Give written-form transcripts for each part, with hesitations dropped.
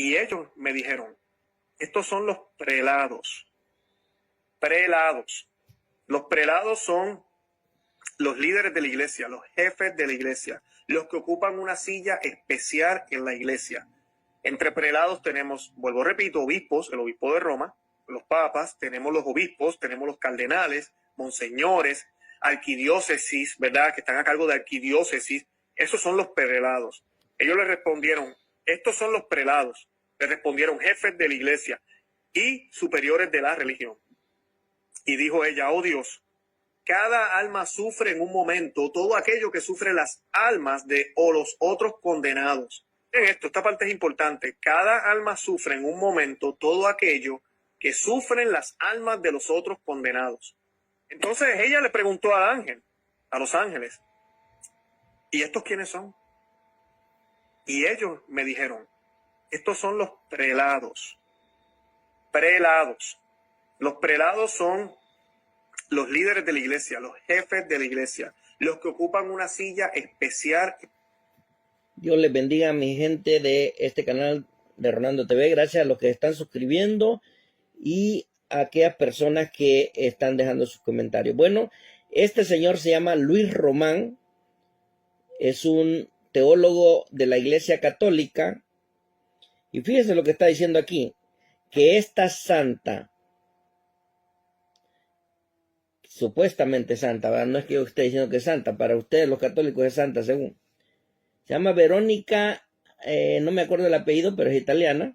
Y ellos me dijeron, estos son los prelados. Prelados. Los prelados son los líderes de la iglesia, los jefes de la iglesia, los que ocupan una silla especial en la iglesia. Entre prelados tenemos, vuelvo repito, obispos, el obispo de Roma, los papas, tenemos los obispos, tenemos los cardenales, monseñores, arquidiócesis, ¿verdad? Que están a cargo de arquidiócesis. Esos son los prelados. Ellos le respondieron, estos son los prelados. Le respondieron jefes de la iglesia y superiores de la religión. Y dijo ella, oh Dios, cada alma sufre en un momento todo aquello que sufren las almas de o los otros condenados. En esto, esta parte es importante. Cada alma sufre en un momento todo aquello que sufren las almas de los otros condenados. Entonces ella le preguntó al ángel, a los ángeles, ¿y estos quiénes son? Y ellos me dijeron, estos son los prelados. Prelados. Los prelados son los líderes de la iglesia, los jefes de la iglesia, los que ocupan una silla especial. Dios les bendiga a mi gente de este canal de Rolando TV. Gracias a los que están suscribiendo y a aquellas personas que están dejando sus comentarios. Bueno, este señor se llama Luis Román. Es un teólogo de la Iglesia Católica. Y fíjese lo que está diciendo aquí, que esta santa, supuestamente santa, ¿verdad? No es que yo esté diciendo que es santa, para ustedes los católicos es santa según. Se llama Verónica, no me acuerdo el apellido, pero es italiana.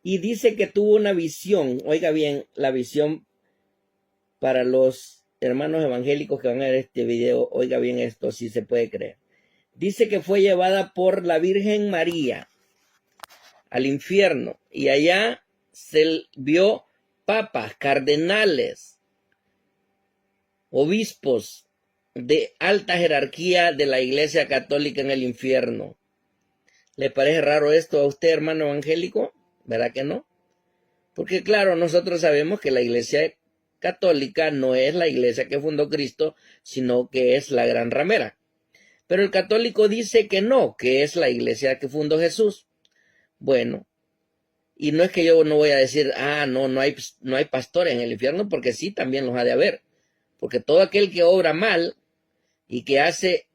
Y dice que tuvo una visión, oiga bien, la visión para los hermanos evangélicos que van a ver este video, oiga bien esto, si se puede creer. Dice que fue llevada por la Virgen María al infierno y allá se vio papas, cardenales, obispos de alta jerarquía de la Iglesia Católica en el infierno. ¿Le parece raro esto a usted, hermano evangélico? ¿Verdad que no? Porque claro, nosotros sabemos que la Iglesia Católica no es la iglesia que fundó Cristo, sino que es la gran ramera. Pero el católico dice que no, que es la iglesia que fundó Jesús. Bueno, y no es que yo no voy a decir, no hay pastores en el infierno, porque sí, también los ha de haber. Porque todo aquel que obra mal y que hace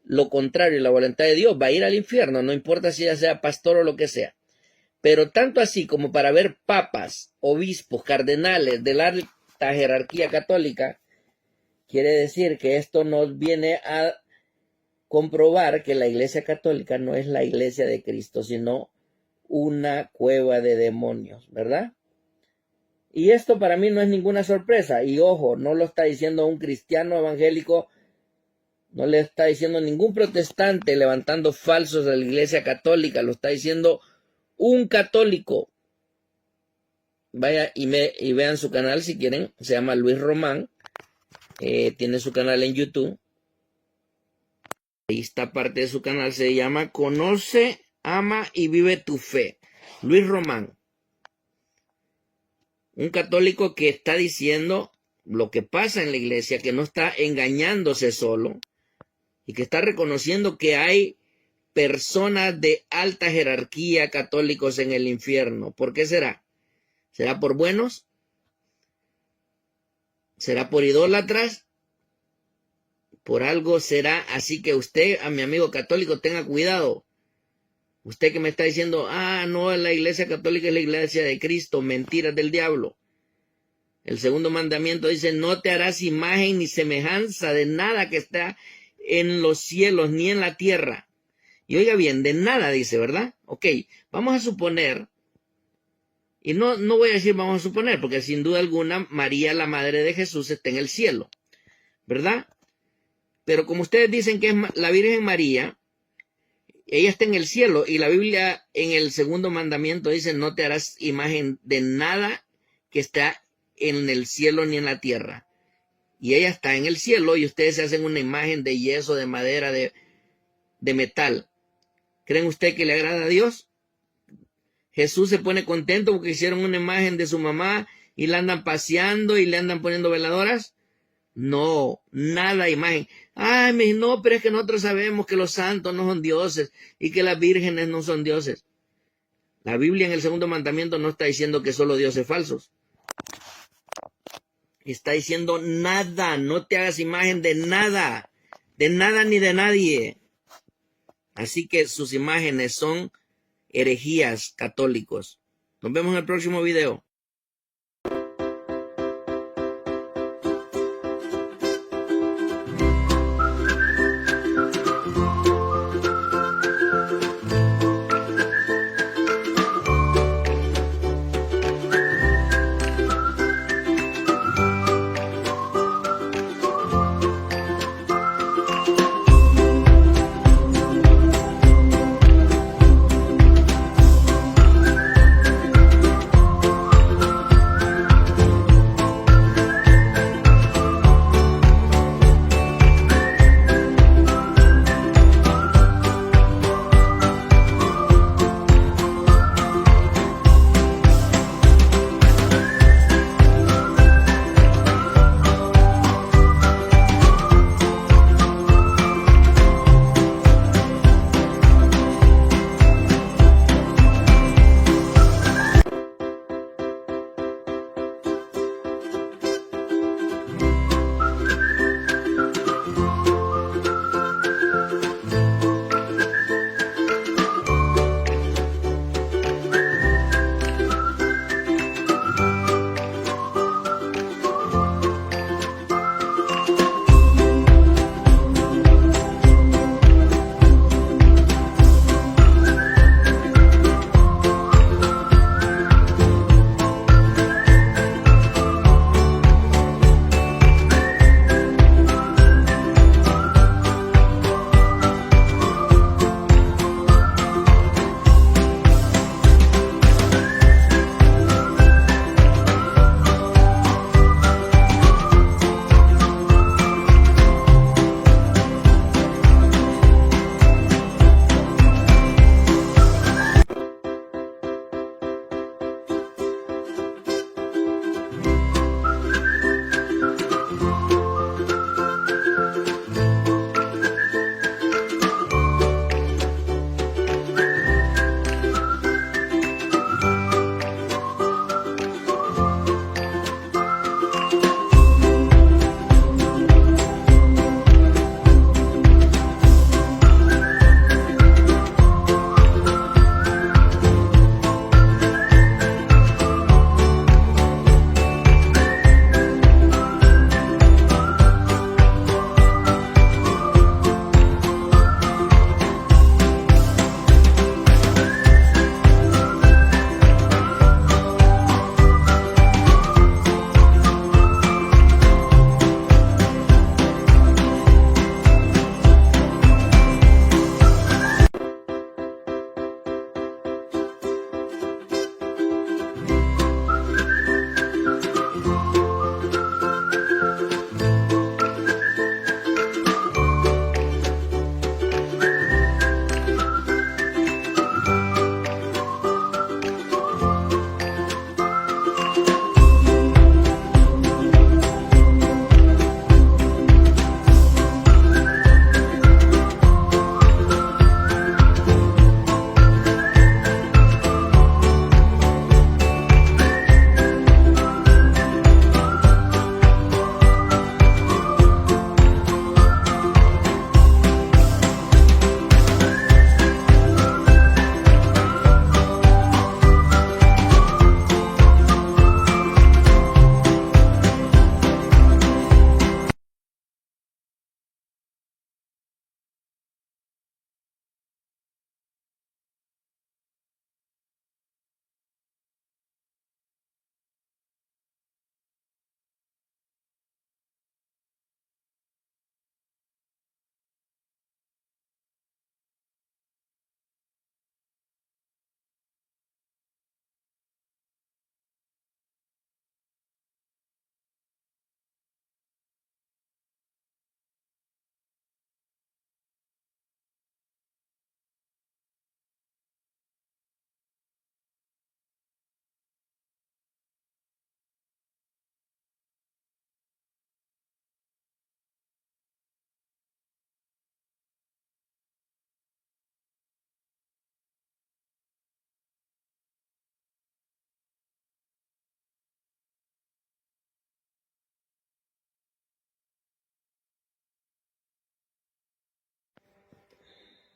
lo contrario a la voluntad de Dios va a ir al infierno, no importa si ya sea pastor o lo que sea. Pero tanto así como para ver papas, obispos, cardenales de la alta jerarquía católica, quiere decir que esto nos viene a comprobar que la Iglesia Católica no es la Iglesia de Cristo, sino una cueva de demonios, ¿verdad? Y esto para mí no es ninguna sorpresa. Y ojo, no lo está diciendo un cristiano evangélico, no le está diciendo ningún protestante levantando falsos de la Iglesia Católica, lo está diciendo un católico. Vaya y vean su canal si quieren, se llama Luis Román, tiene su canal en YouTube. Esta parte de su canal se llama Conoce, Ama y Vive tu Fe. Luis Román. Un católico que está diciendo lo que pasa en la iglesia, que no está engañándose solo y que está reconociendo que hay personas de alta jerarquía católicos en el infierno. ¿Por qué será? ¿Será por buenos? ¿Será por idólatras? Por algo será. Así que usted, a mi amigo católico, tenga cuidado. Usted que me está diciendo, no, la iglesia católica es la iglesia de Cristo, mentiras del diablo. El segundo mandamiento dice, no te harás imagen ni semejanza de nada que está en los cielos ni en la tierra. Y oiga bien, de nada dice, ¿verdad? Ok, vamos a suponer, y no voy a decir vamos a suponer, porque sin duda alguna María, la madre de Jesús, está en el cielo, ¿verdad? Pero como ustedes dicen que es la Virgen María, ella está en el cielo, y la Biblia en el segundo mandamiento dice, no te harás imagen de nada que está en el cielo ni en la tierra. Y ella está en el cielo, y ustedes se hacen una imagen de yeso, de madera, de metal. ¿Creen usted que le agrada a Dios? Jesús se pone contento porque hicieron una imagen de su mamá y la andan paseando y le andan poniendo veladoras. No, nada imagen. No, pero es que nosotros sabemos que los santos no son dioses y que las vírgenes no son dioses. La Biblia en el segundo mandamiento no está diciendo que solo dioses falsos. Está diciendo nada, no te hagas imagen de nada ni de nadie. Así que sus imágenes son herejías católicos. Nos vemos en el próximo video.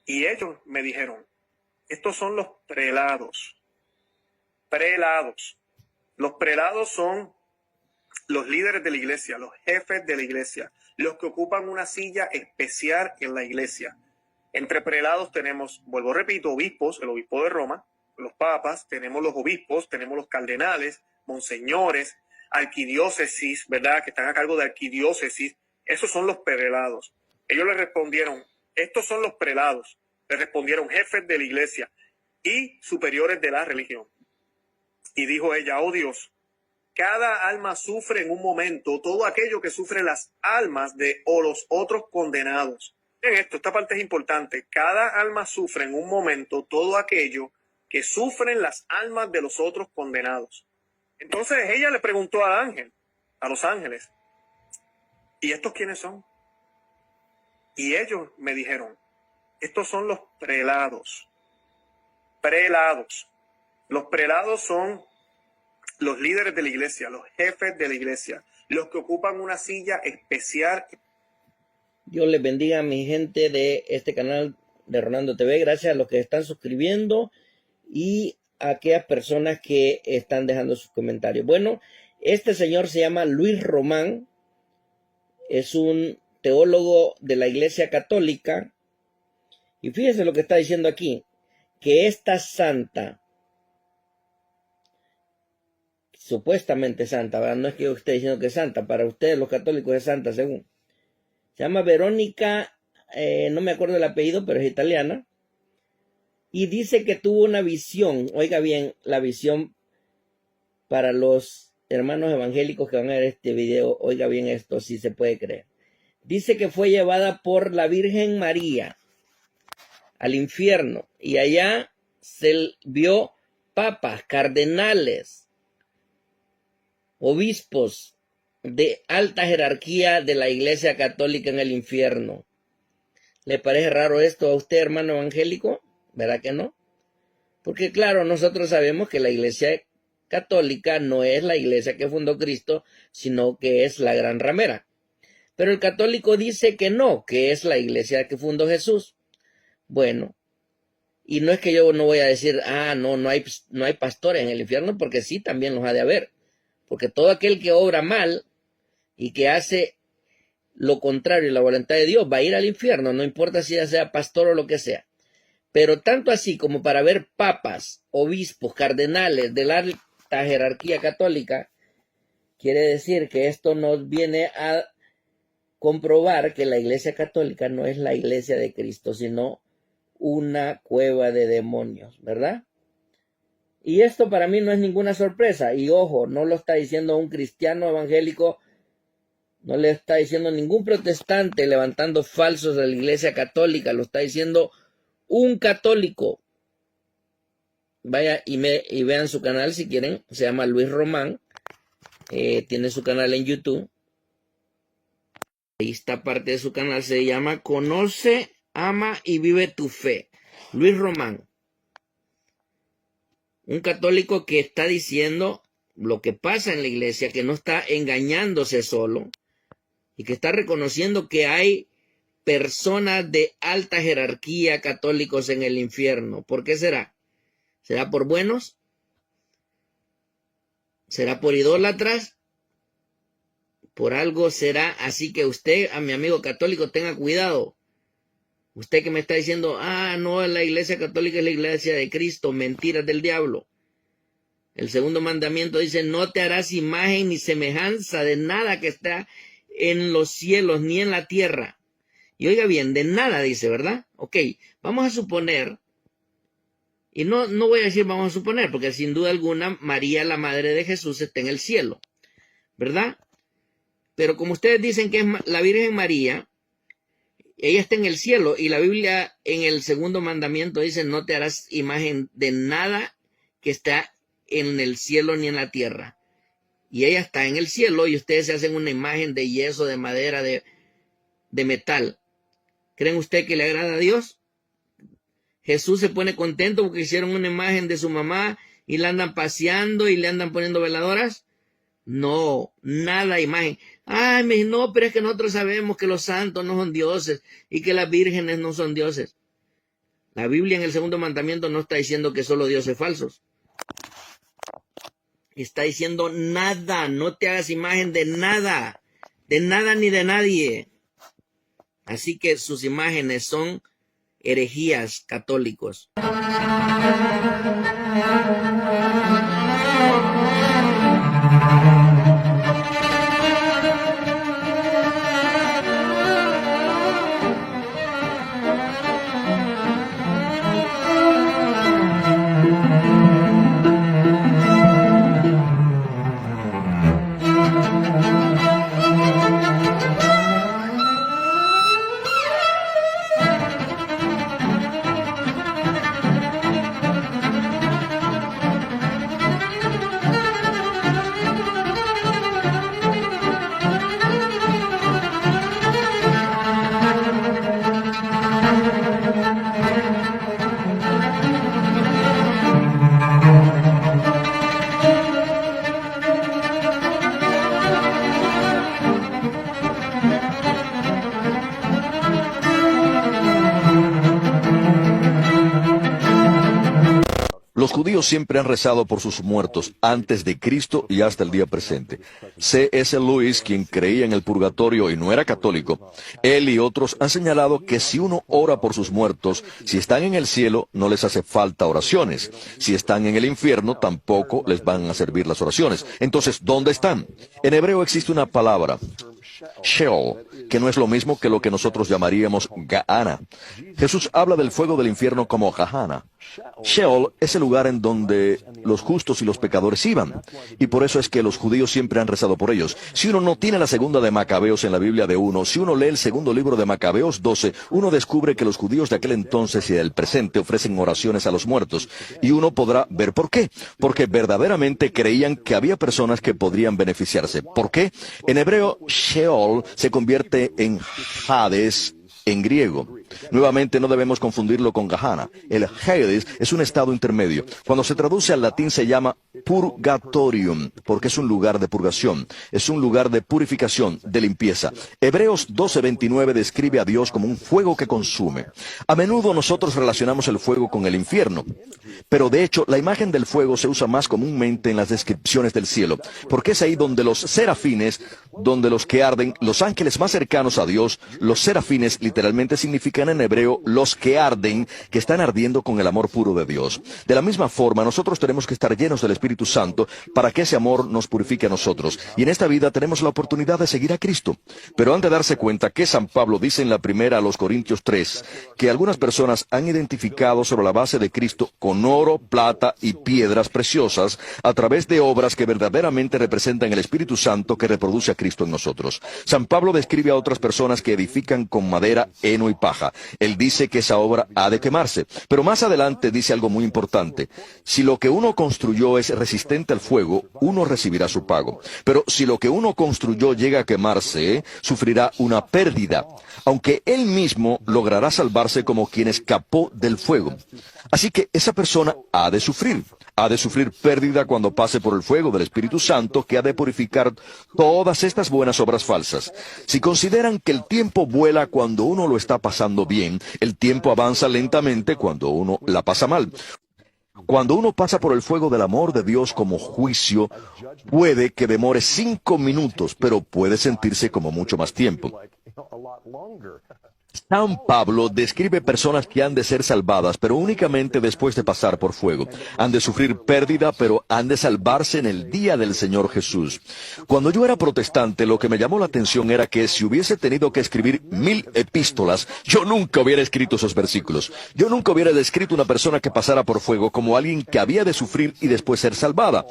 Y ellos me dijeron, estos son los prelados. Prelados. Los prelados son los líderes de la iglesia, los jefes de la iglesia, los que ocupan una silla especial en la iglesia. Entre prelados tenemos, vuelvo repito, obispos, el obispo de Roma, los papas, tenemos los obispos, tenemos los cardenales, monseñores, arquidiócesis, ¿verdad? Que están a cargo de arquidiócesis. Esos son los prelados. Ellos le respondieron, estos son los prelados. Le respondieron jefes de la iglesia y superiores de la religión. Y dijo ella, oh Dios, cada alma sufre en un momento todo aquello que sufren las almas de o los otros condenados. En esto, esta parte es importante. Cada alma sufre en un momento todo aquello que sufren las almas de los otros condenados. Entonces ella le preguntó al ángel, a los ángeles, ¿y estos quiénes son? Y ellos me dijeron, estos son los prelados. Prelados. Los prelados son los líderes de la iglesia, los jefes de la iglesia, los que ocupan una silla especial. Dios les bendiga a mi gente de este canal de Rolando TV. Gracias a los que están suscribiendo y a aquellas personas que están dejando sus comentarios. Bueno, este señor se llama Luis Román. Es un teólogo de la Iglesia Católica. Y fíjense lo que está diciendo aquí. Que esta santa, supuestamente santa, ¿verdad? No es que yo esté diciendo que es santa. Para ustedes los católicos es santa, según. Se llama Verónica, no me acuerdo el apellido, pero es italiana. Y dice que tuvo una visión, oiga bien, la visión para los hermanos evangélicos que van a ver este video, oiga bien esto, si se puede creer. Dice que fue llevada por la Virgen María al infierno y allá se vio papas, cardenales, obispos de alta jerarquía de la Iglesia Católica en el infierno. ¿Le parece raro esto a usted, hermano evangélico? ¿Verdad que no? Porque claro, nosotros sabemos que la Iglesia Católica no es la iglesia que fundó Cristo, sino que es la gran ramera. Pero el católico dice que no, que es la iglesia que fundó Jesús. Bueno, y no es que yo no voy a decir, no hay pastores en el infierno, porque sí, también los ha de haber. Porque todo aquel que obra mal y que hace lo contrario a la voluntad de Dios va a ir al infierno, no importa si ya sea pastor o lo que sea. Pero tanto así como para ver papas, obispos, cardenales de la alta jerarquía católica, quiere decir que esto nos viene a comprobar que la Iglesia Católica no es la Iglesia de Cristo, sino una cueva de demonios, ¿verdad? Y esto para mí no es ninguna sorpresa. Y ojo, no lo está diciendo un cristiano evangélico, no le está diciendo ningún protestante levantando falsos de la Iglesia Católica, lo está diciendo un católico. Vaya y vean su canal si quieren, se llama Luis Román, tiene su canal en YouTube. Ahí está parte de su canal, se llama Conoce, Ama y Vive tu Fe. Luis Román. Un católico que está diciendo lo que pasa en la iglesia, que no está engañándose solo y que está reconociendo que hay personas de alta jerarquía católicos en el infierno. ¿Por qué será? ¿Será por buenos? ¿Será por idólatras? Por algo será. Así que usted, a mi amigo católico, tenga cuidado. Usted que me está diciendo, no, la iglesia católica es la iglesia de Cristo, mentiras del diablo. El segundo mandamiento dice, no te harás imagen ni semejanza de nada que está en los cielos ni en la tierra. Y oiga bien, de nada dice, ¿verdad? Ok, vamos a suponer, y no voy a decir vamos a suponer, porque sin duda alguna María, la madre de Jesús, está en el cielo, ¿verdad? Pero como ustedes dicen que es la Virgen María, ella está en el cielo, y la Biblia en el segundo mandamiento dice, no te harás imagen de nada que está en el cielo ni en la tierra. Y ella está en el cielo, y ustedes se hacen una imagen de yeso, de madera, de metal. ¿Creen usted que le agrada a Dios? Jesús se pone contento porque hicieron una imagen de su mamá y la andan paseando y le andan poniendo veladoras. No, nada imagen. No, pero es que nosotros sabemos que los santos no son dioses y que las vírgenes no son dioses. La Biblia en el segundo mandamiento no está diciendo que solo dioses falsos. Está diciendo nada, no te hagas imagen de nada ni de nadie. Así que sus imágenes son herejías católicos. Los judíos siempre han rezado por sus muertos antes de Cristo y hasta el día presente. C.S. Lewis, quien creía en el purgatorio y no era católico, él y otros han señalado que si uno ora por sus muertos, si están en el cielo, no les hace falta oraciones. Si están en el infierno, tampoco les van a servir las oraciones. Entonces, ¿dónde están? En hebreo existe una palabra, Sheol, que no es lo mismo que lo que nosotros llamaríamos Gehenna. Jesús habla del fuego del infierno como Gehenna. Sheol es el lugar en donde los justos y los pecadores iban, y por eso es que los judíos siempre han rezado por ellos. Si uno no tiene la segunda de Macabeos en la Biblia de uno, si uno lee el segundo libro de Macabeos 12, uno descubre que los judíos de aquel entonces y del presente ofrecen oraciones a los muertos, y uno podrá ver por qué. Porque verdaderamente creían que había personas que podrían beneficiarse. ¿Por qué? En hebreo, Sheol se convierte en Hades en griego. Nuevamente no debemos confundirlo con Gehenna. El Hades es un estado intermedio. Cuando se traduce al latín se llama purgatorium, porque es un lugar de purgación, es un lugar de purificación, de limpieza. Hebreos 12:29 describe a Dios como un fuego que consume. A menudo nosotros relacionamos el fuego con el infierno, pero de hecho la imagen del fuego se usa más comúnmente en las descripciones del cielo, porque es ahí donde los serafines, donde los que arden, los ángeles más cercanos a Dios, los serafines literalmente significan en hebreo los que arden, que están ardiendo con el amor puro de Dios. De la misma forma, nosotros tenemos que estar llenos del Espíritu Santo para que ese amor nos purifique a nosotros. Y en esta vida tenemos la oportunidad de seguir a Cristo. Pero han de darse cuenta que San Pablo dice en la primera a los Corintios 3, que algunas personas han identificado sobre la base de Cristo con oro, plata y piedras preciosas a través de obras que verdaderamente representan el Espíritu Santo que reproduce a Cristo en nosotros. San Pablo describe a otras personas que edifican con madera, heno y paja. Él dice que esa obra ha de quemarse. Pero más adelante dice algo muy importante. Si lo que uno construyó es resistente al fuego, uno recibirá su pago. Pero si lo que uno construyó llega a quemarse, sufrirá una pérdida, aunque él mismo logrará salvarse como quien escapó del fuego. Así que esa persona ha de sufrir pérdida cuando pase por el fuego del Espíritu Santo que ha de purificar todas estas buenas obras falsas. Si consideran que el tiempo vuela cuando uno lo está pasando bien, el tiempo avanza lentamente cuando uno la pasa mal. Cuando uno pasa por el fuego del amor de Dios como juicio, puede que demore 5 minutos, pero puede sentirse como mucho más tiempo. San Pablo describe personas que han de ser salvadas, pero únicamente después de pasar por fuego. Han de sufrir pérdida, pero han de salvarse en el día del Señor Jesús. Cuando yo era protestante, lo que me llamó la atención era que si hubiese tenido que escribir 1000 epístolas, yo nunca hubiera escrito esos versículos. Yo nunca hubiera descrito una persona que pasara por fuego como alguien que había de sufrir y después ser salvada.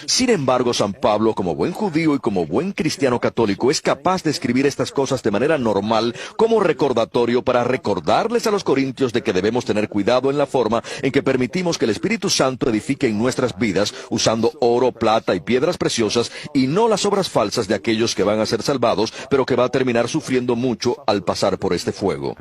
Sin embargo, San Pablo, como buen judío y como buen cristiano católico, es capaz de escribir estas cosas de manera normal como recordatorio para recordarles a los corintios de que debemos tener cuidado en la forma en que permitimos que el Espíritu Santo edifique en nuestras vidas usando oro, plata y piedras preciosas y no las obras falsas de aquellos que van a ser salvados, pero que va a terminar sufriendo mucho al pasar por este fuego.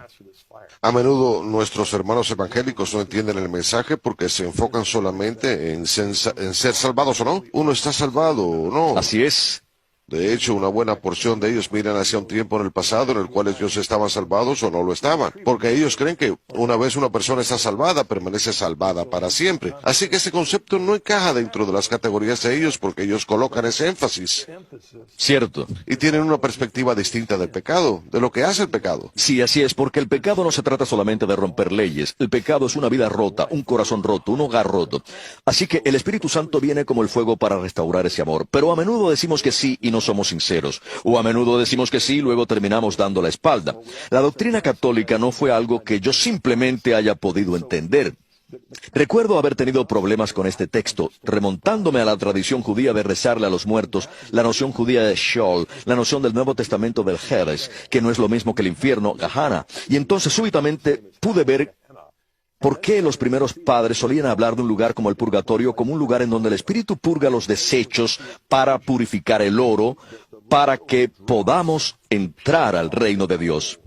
A menudo nuestros hermanos evangélicos no entienden el mensaje porque se enfocan solamente en ser salvados o no. Uno está salvado o no. Así es. De hecho, una buena porción de ellos miran hacia un tiempo en el pasado en el cual ellos estaban salvados o no lo estaban, porque ellos creen que una vez una persona está salvada, permanece salvada para siempre. Así que ese concepto no encaja dentro de las categorías de ellos porque ellos colocan ese énfasis. Cierto. Y tienen una perspectiva distinta del pecado, de lo que hace el pecado. Sí, así es, porque el pecado no se trata solamente de romper leyes. El pecado es una vida rota, un corazón roto, un hogar roto. Así que el Espíritu Santo viene como el fuego para restaurar ese amor. Pero a menudo decimos que sí y no somos sinceros. O a menudo decimos que sí y luego terminamos dando la espalda. La doctrina católica no fue algo que yo simplemente haya podido entender. Recuerdo haber tenido problemas con este texto, remontándome a la tradición judía de rezarle a los muertos, la noción judía de Sheol, la noción del Nuevo Testamento del Hades, que no es lo mismo que el infierno, Gehenna. Y entonces súbitamente pude ver por qué los primeros padres solían hablar de un lugar como el purgatorio, como un lugar en donde el Espíritu purga los desechos para purificar el oro, para que podamos entrar al reino de Dios.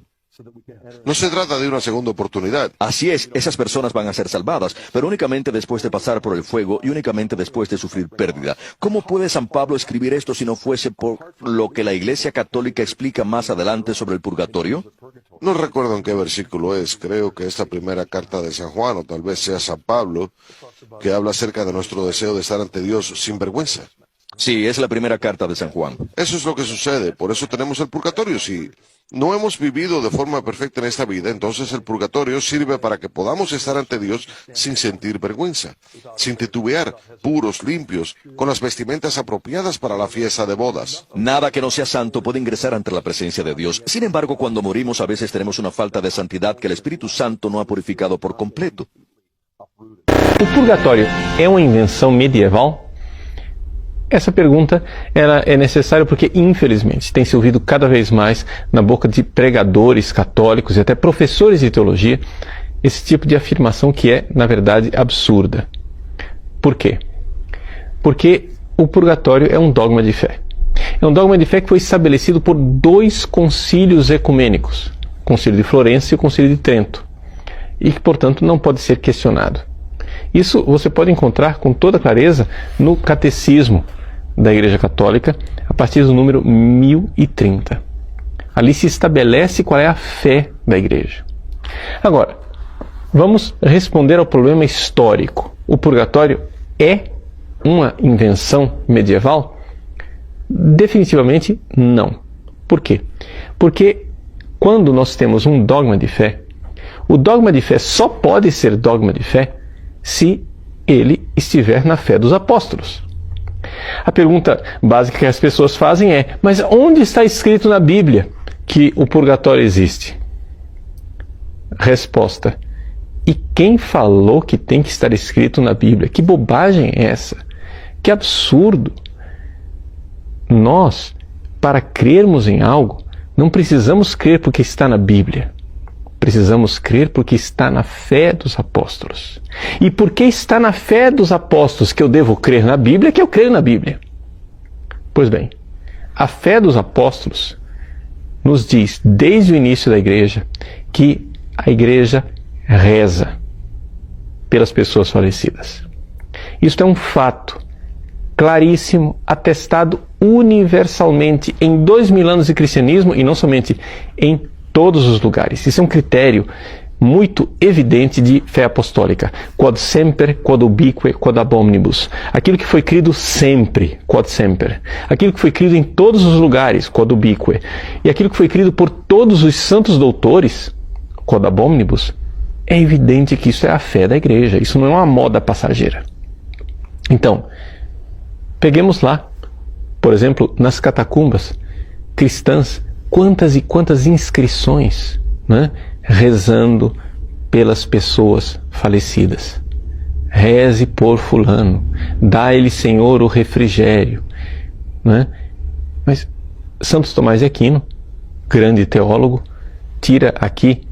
No se trata de una segunda oportunidad. Así es, esas personas van a ser salvadas, pero únicamente después de pasar por el fuego y únicamente después de sufrir pérdida. ¿Cómo puede San Pablo escribir esto si no fuese por lo que la Iglesia Católica explica más adelante sobre el purgatorio? No recuerdo en qué versículo es, creo que esta primera carta de San Juan, o tal vez sea San Pablo, que habla acerca de nuestro deseo de estar ante Dios sin vergüenza. Sí, es la primera carta de San Juan. Eso es lo que sucede, por eso tenemos el purgatorio. Si no hemos vivido de forma perfecta en esta vida, entonces el purgatorio sirve para que podamos estar ante Dios sin sentir vergüenza, sin titubear, puros, limpios, con las vestimentas apropiadas para la fiesta de bodas. Nada que no sea santo puede ingresar ante la presencia de Dios. Sin embargo, cuando morimos a veces tenemos una falta de santidad que el Espíritu Santo no ha purificado por completo. O purgatório é uma invenção medieval? Essa pergunta ela é necessária porque, infelizmente, tem se ouvido cada vez mais na boca de pregadores católicos e até professores de teologia esse tipo de afirmação que é, na verdade, absurda. Por quê? Porque o purgatório é um dogma de fé. É um dogma de fé que foi estabelecido por 2 concílios ecumênicos, o Concílio de Florença e o Concílio de Trento, e que, portanto, não pode ser questionado. Isso você pode encontrar com toda clareza no Catecismo da Igreja Católica, a partir do número 1030. Ali se estabelece qual é a fé da Igreja. Agora, vamos responder ao problema histórico. O purgatório é uma invenção medieval? Definitivamente não. Por quê? Porque quando nós temos um dogma de fé, o dogma de fé só pode ser dogma de fé se ele estiver na fé dos apóstolos. A pergunta básica que as pessoas fazem é: mas onde está escrito na Bíblia que o purgatório existe? Resposta: e quem falou que tem que estar escrito na Bíblia? Que bobagem é essa? Que absurdo! Nós, para crermos em algo, não precisamos crer porque está na Bíblia. Precisamos crer porque está na fé dos apóstolos. E porque está na fé dos apóstolos que eu devo crer na Bíblia, que eu creio na Bíblia. Pois bem, a fé dos apóstolos nos diz, desde o início da igreja, que a igreja reza pelas pessoas falecidas. Isso é um fato claríssimo, atestado universalmente em 2000 anos de cristianismo, e não somente em todos os lugares. Isso é um critério muito evidente de fé apostólica. Quod semper, quod ubique, quod ab omnibus. Aquilo que foi crido sempre, quod semper. Aquilo que foi crido em todos os lugares, quod ubique. E aquilo que foi crido por todos os santos doutores, quod ab omnibus. É evidente que isso é a fé da igreja. Isso não é uma moda passageira. Então, peguemos lá, por exemplo, nas catacumbas cristãs, quantas e quantas inscrições, né? Rezando pelas pessoas falecidas. Reze por fulano, dá-lhe, Senhor, o refrigério. Né? Mas Santo Tomás de Aquino, grande teólogo, tira aqui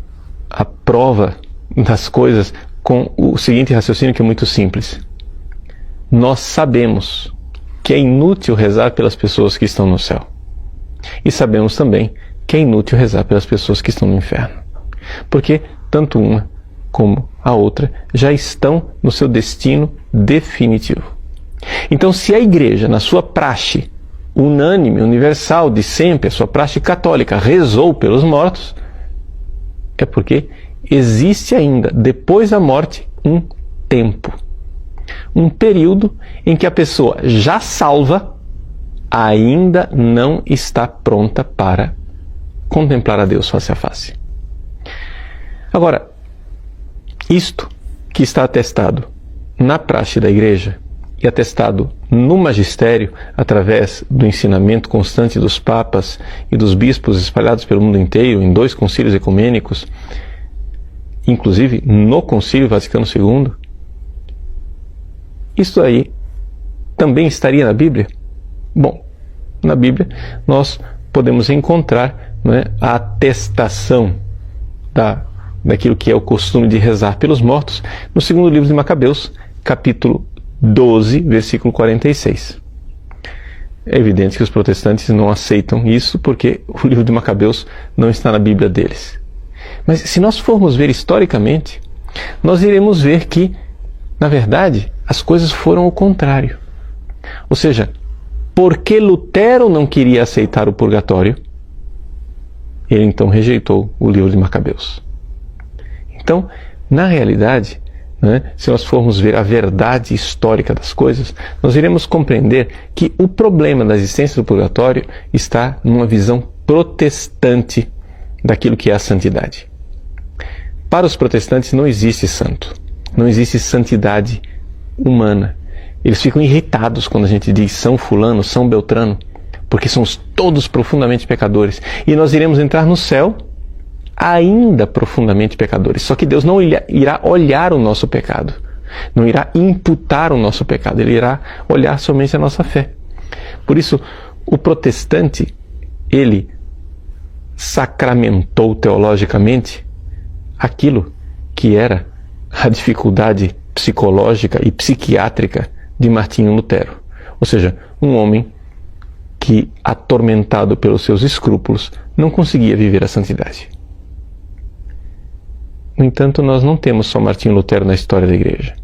a prova das coisas com o seguinte raciocínio que é muito simples. Nós sabemos que é inútil rezar pelas pessoas que estão no céu. E sabemos também que é inútil rezar pelas pessoas que estão no inferno. Porque tanto uma como a outra já estão no seu destino definitivo. Então, se a igreja, na sua praxe, unânime, universal, de sempre, a sua praxe católica rezou pelos mortos, é porque existe ainda, depois da morte, um tempo. Um período em que a pessoa já salva ainda não está pronta para contemplar a Deus face a face. Agora, isto que está atestado na praxe da Igreja e atestado no magistério, através do ensinamento constante dos papas e dos bispos espalhados pelo mundo inteiro, em 2 concílios ecumênicos, inclusive no Concílio Vaticano II, isso aí também estaria na Bíblia? Bom, na Bíblia nós podemos encontrar, não é, a atestação daquilo que é o costume de rezar pelos mortos no 2º livro de Macabeus, capítulo 12, versículo 46. É evidente que os protestantes não aceitam isso porque o livro de Macabeus não está na Bíblia deles. Mas se nós formos ver historicamente, nós iremos ver que, na verdade, as coisas foram o contrário. Ou seja, porque Lutero não queria aceitar o purgatório, ele então rejeitou o livro de Macabeus. Então, na realidade, se nós formos ver a verdade histórica das coisas, nós iremos compreender que o problema da existência do purgatório está numa visão protestante daquilo que é a santidade. Para os protestantes não existe santo, não existe santidade humana. Eles ficam irritados quando a gente diz São Fulano, São Beltrano, porque somos todos profundamente pecadores. E nós iremos entrar no céu ainda profundamente pecadores. Só que Deus não irá olhar o nosso pecado, não irá imputar o nosso pecado, Ele irá olhar somente a nossa fé. Por isso, o protestante, ele sacramentou teologicamente aquilo que era a dificuldade psicológica e psiquiátrica de Martinho Lutero. Ou seja, um homem que, atormentado pelos seus escrúpulos, não conseguia viver a santidade. No entanto, nós não temos só Martinho Lutero na história da Igreja.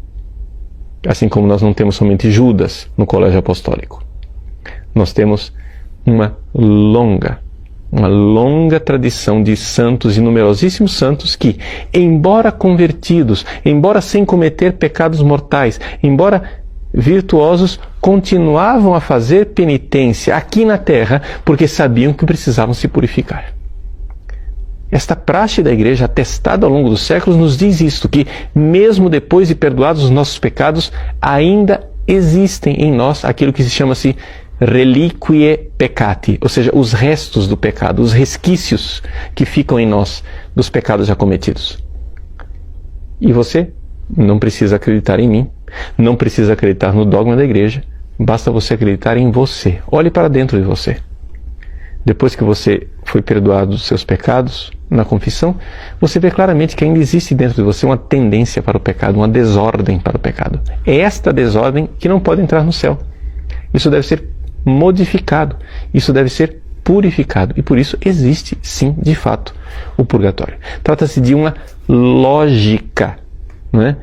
Assim como nós não temos somente Judas no Colégio Apostólico. Nós temos uma longa tradição de santos e numerosíssimos santos que, embora convertidos, embora sem cometer pecados mortais, embora virtuosos, continuavam a fazer penitência aqui na terra porque sabiam que precisavam se purificar. Esta praxe da Igreja, atestada ao longo dos séculos, nos diz isto, que mesmo depois de perdoados os nossos pecados, ainda existem em nós aquilo que se chama-se reliquiae peccati, ou seja, os restos do pecado, os resquícios que ficam em nós dos pecados já cometidos. E você não precisa acreditar em mim, não precisa acreditar no dogma da Igreja, basta você acreditar em você. Olhe para dentro de você. Depois que você foi perdoado dos seus pecados na confissão, você vê claramente que ainda existe dentro de você uma tendência para o pecado, uma desordem para o pecado. É esta desordem que não pode entrar no céu. Isso deve ser modificado, isso deve ser purificado. E por isso existe, sim, de fato, o purgatório. Trata-se de uma lógica, não é?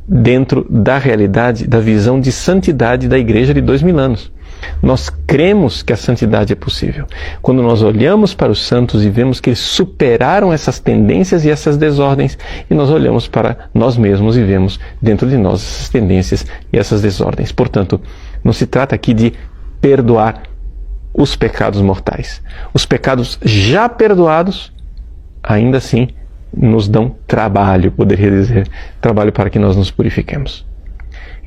Dentro da realidade, da visão de santidade da Igreja de 2000 anos. Nós cremos que a santidade é possível. Quando nós olhamos para os santos e vemos que eles superaram essas tendências e essas desordens, e nós olhamos para nós mesmos e vemos dentro de nós essas tendências e essas desordens. Portanto, não se trata aqui de perdoar os pecados mortais. Os pecados já perdoados, ainda assim, nos dão trabalho, poderia dizer, trabalho para que nós nos purifiquemos.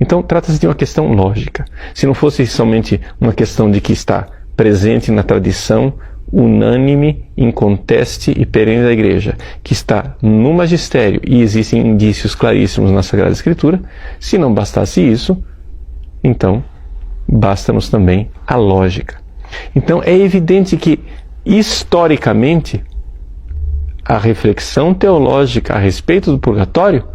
Então, trata-se de uma questão lógica. Se não fosse somente uma questão de que está presente na tradição unânime, inconteste e perene da Igreja, que está no magistério e existem indícios claríssimos na Sagrada Escritura, se não bastasse isso, então basta-nos também a lógica. Então, é evidente que, historicamente, a reflexão teológica a respeito do purgatório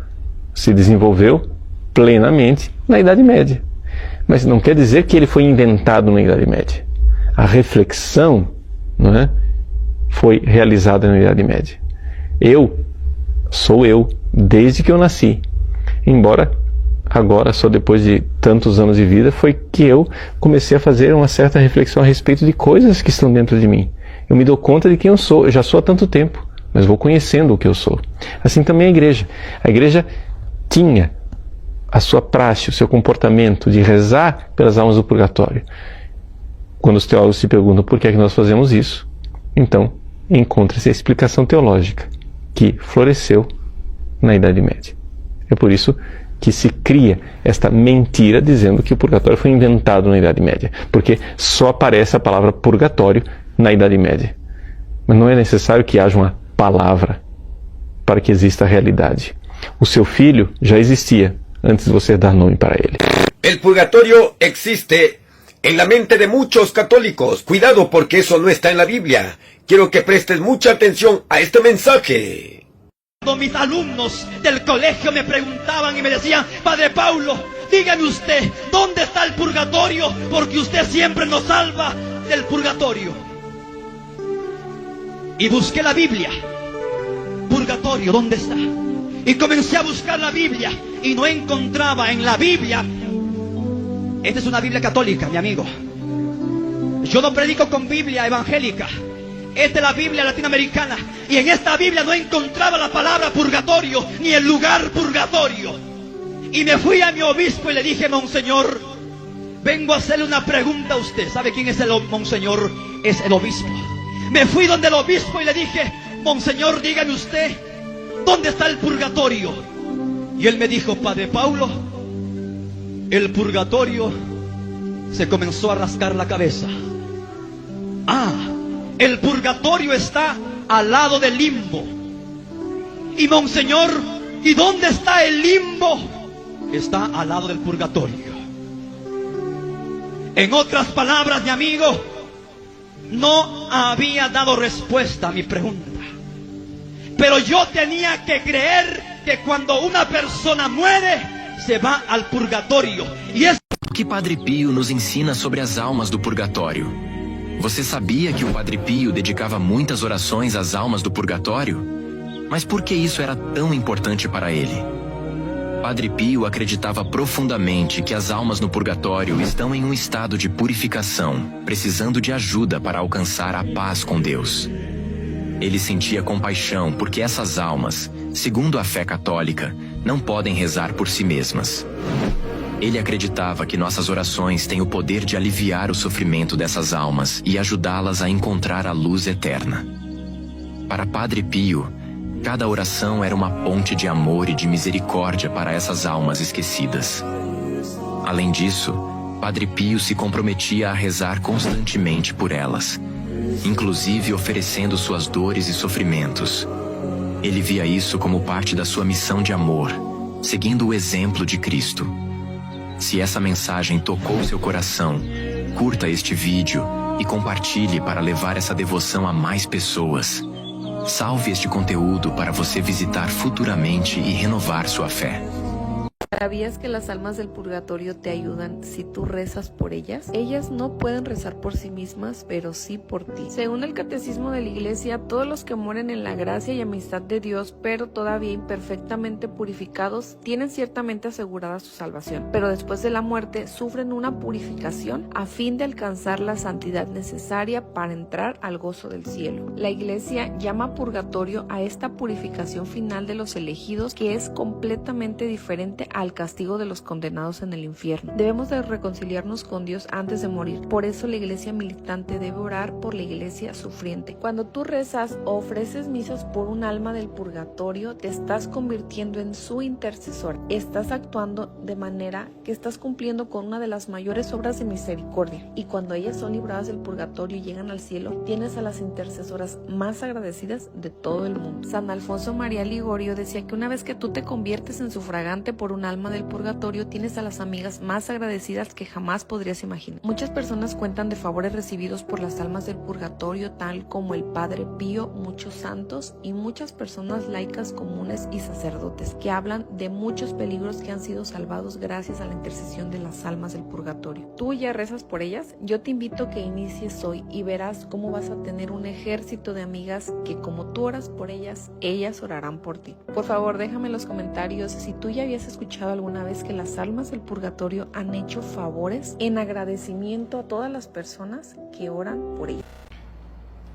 se desenvolveu plenamente na Idade Média. Mas não quer dizer que ele foi inventado na Idade Média. A reflexão, não é, foi realizada na Idade Média. Sou eu, desde que eu nasci. Embora agora, só depois de tantos anos de vida, foi que eu comecei a fazer uma certa reflexão a respeito de coisas que estão dentro de mim. Eu me dou conta de quem eu sou. Eu já sou há tanto tempo, mas vou conhecendo o que eu sou. Assim também a igreja. A igreja tinha a sua praxe, o seu comportamento de rezar pelas almas do purgatório. Quando os teólogos se perguntam por que é que nós fazemos isso, então encontra-se a explicação teológica que floresceu na Idade Média. É por isso que se cria esta mentira dizendo que o purgatório foi inventado na Idade Média, porque só aparece a palavra purgatório na Idade Média. Mas não é necessário que haja uma palavra para que exista a realidade. O seu filho já existia antes de você dar nome para ele. El purgatorio existe en la mente de muchos católicos. Cuidado, porque eso no está en la Biblia. Quiero que prestes mucha atención a este mensaje. Mis alumnos del colegio me preguntaban y me decían: Padre Paulo, dígame usted, ¿dónde está el purgatorio? Porque usted siempre nos salva del purgatorio. Y busqué la Biblia. Purgatorio, ¿dónde está? Y comencé a buscar la Biblia y no encontraba en la Biblia. Esta es una Biblia católica, mi amigo. Yo no predico con Biblia evangélica. Esta es la Biblia latinoamericana. Y en esta Biblia no encontraba la palabra purgatorio, ni el lugar purgatorio. Y me fui a mi obispo y le dije: Monseñor, vengo a hacerle una pregunta a usted. ¿Sabe quién es el monseñor? Es el obispo. Me fui donde el obispo y le dije: Monseñor, dígame usted, ¿dónde está el purgatorio? Y él me dijo: Padre Paulo, el purgatorio. Se comenzó a rascar la cabeza. El purgatorio está al lado del limbo. Y Monseñor, ¿y dónde está el limbo? Está al lado del purgatorio. En otras palabras, mi amigo, no había dado respuesta a mi pregunta. Pero yo tenía que creer que cuando una persona muere, se va al purgatorio. E O que Padre Pio nos ensina sobre as almas do purgatório? Você sabia que o Padre Pio dedicava muitas orações às almas do purgatório? Mas por que isso era tão importante para ele? Padre Pio acreditava profundamente que as almas no purgatório estão em um estado de purificação, precisando de ajuda para alcançar a paz com Deus. Ele sentia compaixão porque essas almas, segundo a fé católica, não podem rezar por si mesmas. Ele acreditava que nossas orações têm o poder de aliviar o sofrimento dessas almas e ajudá-las a encontrar a luz eterna. Para Padre Pio, cada oração era uma ponte de amor e de misericórdia para essas almas esquecidas. Além disso, Padre Pio se comprometia a rezar constantemente por elas, inclusive oferecendo suas dores e sofrimentos. Ele via isso como parte da sua missão de amor, seguindo o exemplo de Cristo. Se essa mensagem tocou seu coração, curta este vídeo e compartilhe para levar essa devoção a mais pessoas. Salve este conteúdo para você visitar futuramente e renovar sua fé. ¿Sabías que las almas del purgatorio te ayudan si tú rezas por ellas? Ellas no pueden rezar por sí mismas, pero sí por ti. Según el Catecismo de la Iglesia, todos los que mueren en la gracia y amistad de Dios, pero todavía imperfectamente purificados, tienen ciertamente asegurada su salvación. Pero después de la muerte, sufren una purificación a fin de alcanzar la santidad necesaria para entrar al gozo del cielo. La Iglesia llama purgatorio a esta purificación final de los elegidos, que es completamente diferente al castigo de los condenados en el infierno. Debemos de reconciliarnos con Dios antes de morir. Por eso la iglesia militante debe orar por la iglesia sufriente. Cuando tú rezas o ofreces misas por un alma del purgatorio, te estás convirtiendo en su intercesor. Estás actuando de manera que estás cumpliendo con una de las mayores obras de misericordia. Y cuando ellas son libradas del purgatorio y llegan al cielo, tienes a las intercesoras más agradecidas de todo el mundo. San Alfonso María Ligorio decía que una vez que tú te conviertes en sufragante por un alma del purgatorio, tienes a las amigas más agradecidas que jamás podrías imaginar. Muchas personas cuentan de favores recibidos por las almas del purgatorio, tal como el Padre Pío, muchos santos y muchas personas laicas comunes y sacerdotes, que hablan de muchos peligros que han sido salvados gracias a la intercesión de las almas del purgatorio. ¿Tú ya rezas por ellas? Yo te invito a que inicies hoy y verás cómo vas a tener un ejército de amigas que, como tú oras por ellas, ellas orarán por ti. Por favor, déjame en los comentarios si tú ya habías escuchado pensado alguna vez que las almas del purgatorio han hecho favores en agradecimiento a todas las personas que oran por ellas?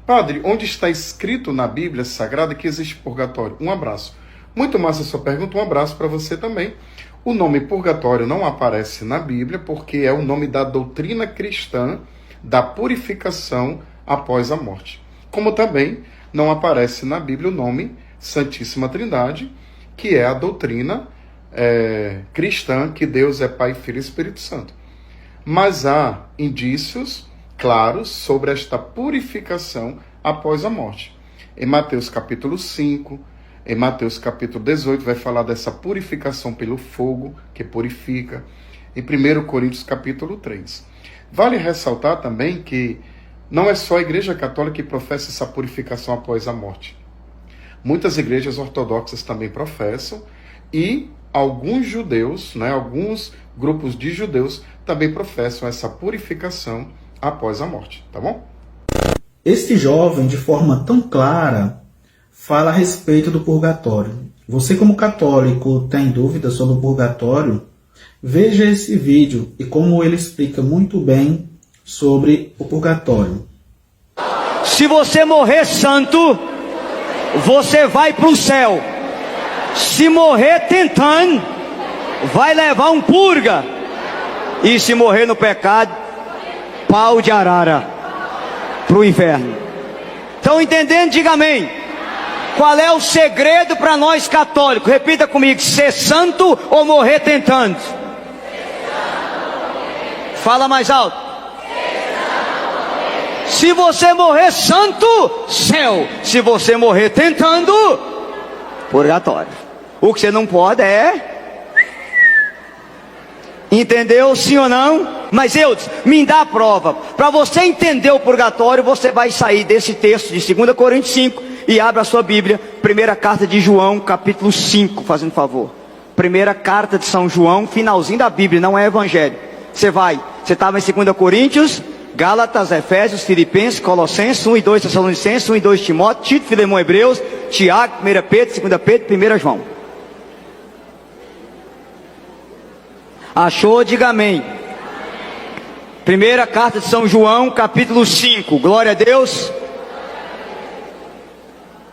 Padre, onde está escrito na Bíblia Sagrada que existe purgatório? Um abraço. Muito massa a sua pergunta, um abraço para você também. O nome purgatório não aparece na Bíblia porque é o nome da doutrina cristã da purificação após a morte. Como também não aparece na Bíblia o nome Santíssima Trindade, que é a doutrina cristã que Deus é Pai, Filho e Espírito Santo. Mas há indícios claros sobre esta purificação após a morte. Em Mateus capítulo 5, em Mateus capítulo 18, vai falar dessa purificação pelo fogo, que purifica. Em 1 Coríntios capítulo 3. Vale ressaltar também que não é só a Igreja Católica que professa essa purificação após a morte. Muitas igrejas ortodoxas também professam e alguns judeus, alguns grupos de judeus também professam essa purificação após a morte, tá bom? Este jovem, de forma tão clara, fala a respeito do purgatório. Você, como católico, tem dúvidas sobre o purgatório? Veja esse vídeo e como ele explica muito bem sobre o purgatório. Se você morrer santo, você vai para o céu. Se morrer tentando, vai levar um purga. E se morrer no pecado, pau de arara para o inferno. Estão entendendo? Diga amém. Qual é o segredo para nós católicos? Repita comigo: ser santo ou morrer tentando? Fala mais alto. Se você morrer santo, céu. Se você morrer tentando, purgatório. O que você não pode é... Entendeu? Sim ou não? Mas Eudes, me dá a prova. Para você entender o purgatório, você vai sair desse texto de 2 Coríntios 5 e abre a sua Bíblia, primeira carta de João, capítulo 5, fazendo favor. Primeira carta de São João, finalzinho da Bíblia, não é evangelho. Você estava em 2 Coríntios, Gálatas, Efésios, Filipenses, Colossenses, 1 e 2 Tessalonicenses, 1 e 2 Timóteo, Tito, Filemão, Hebreus, Tiago, 1 Pedro, 2 Pedro, 1 João. Achou? Diga amém. Primeira carta de São João, capítulo 5. Glória a Deus.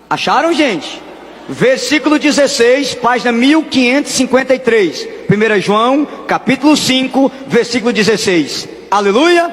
Acharam, gente? Versículo 16, página 1553. 1 João, capítulo 5, versículo 16. Aleluia.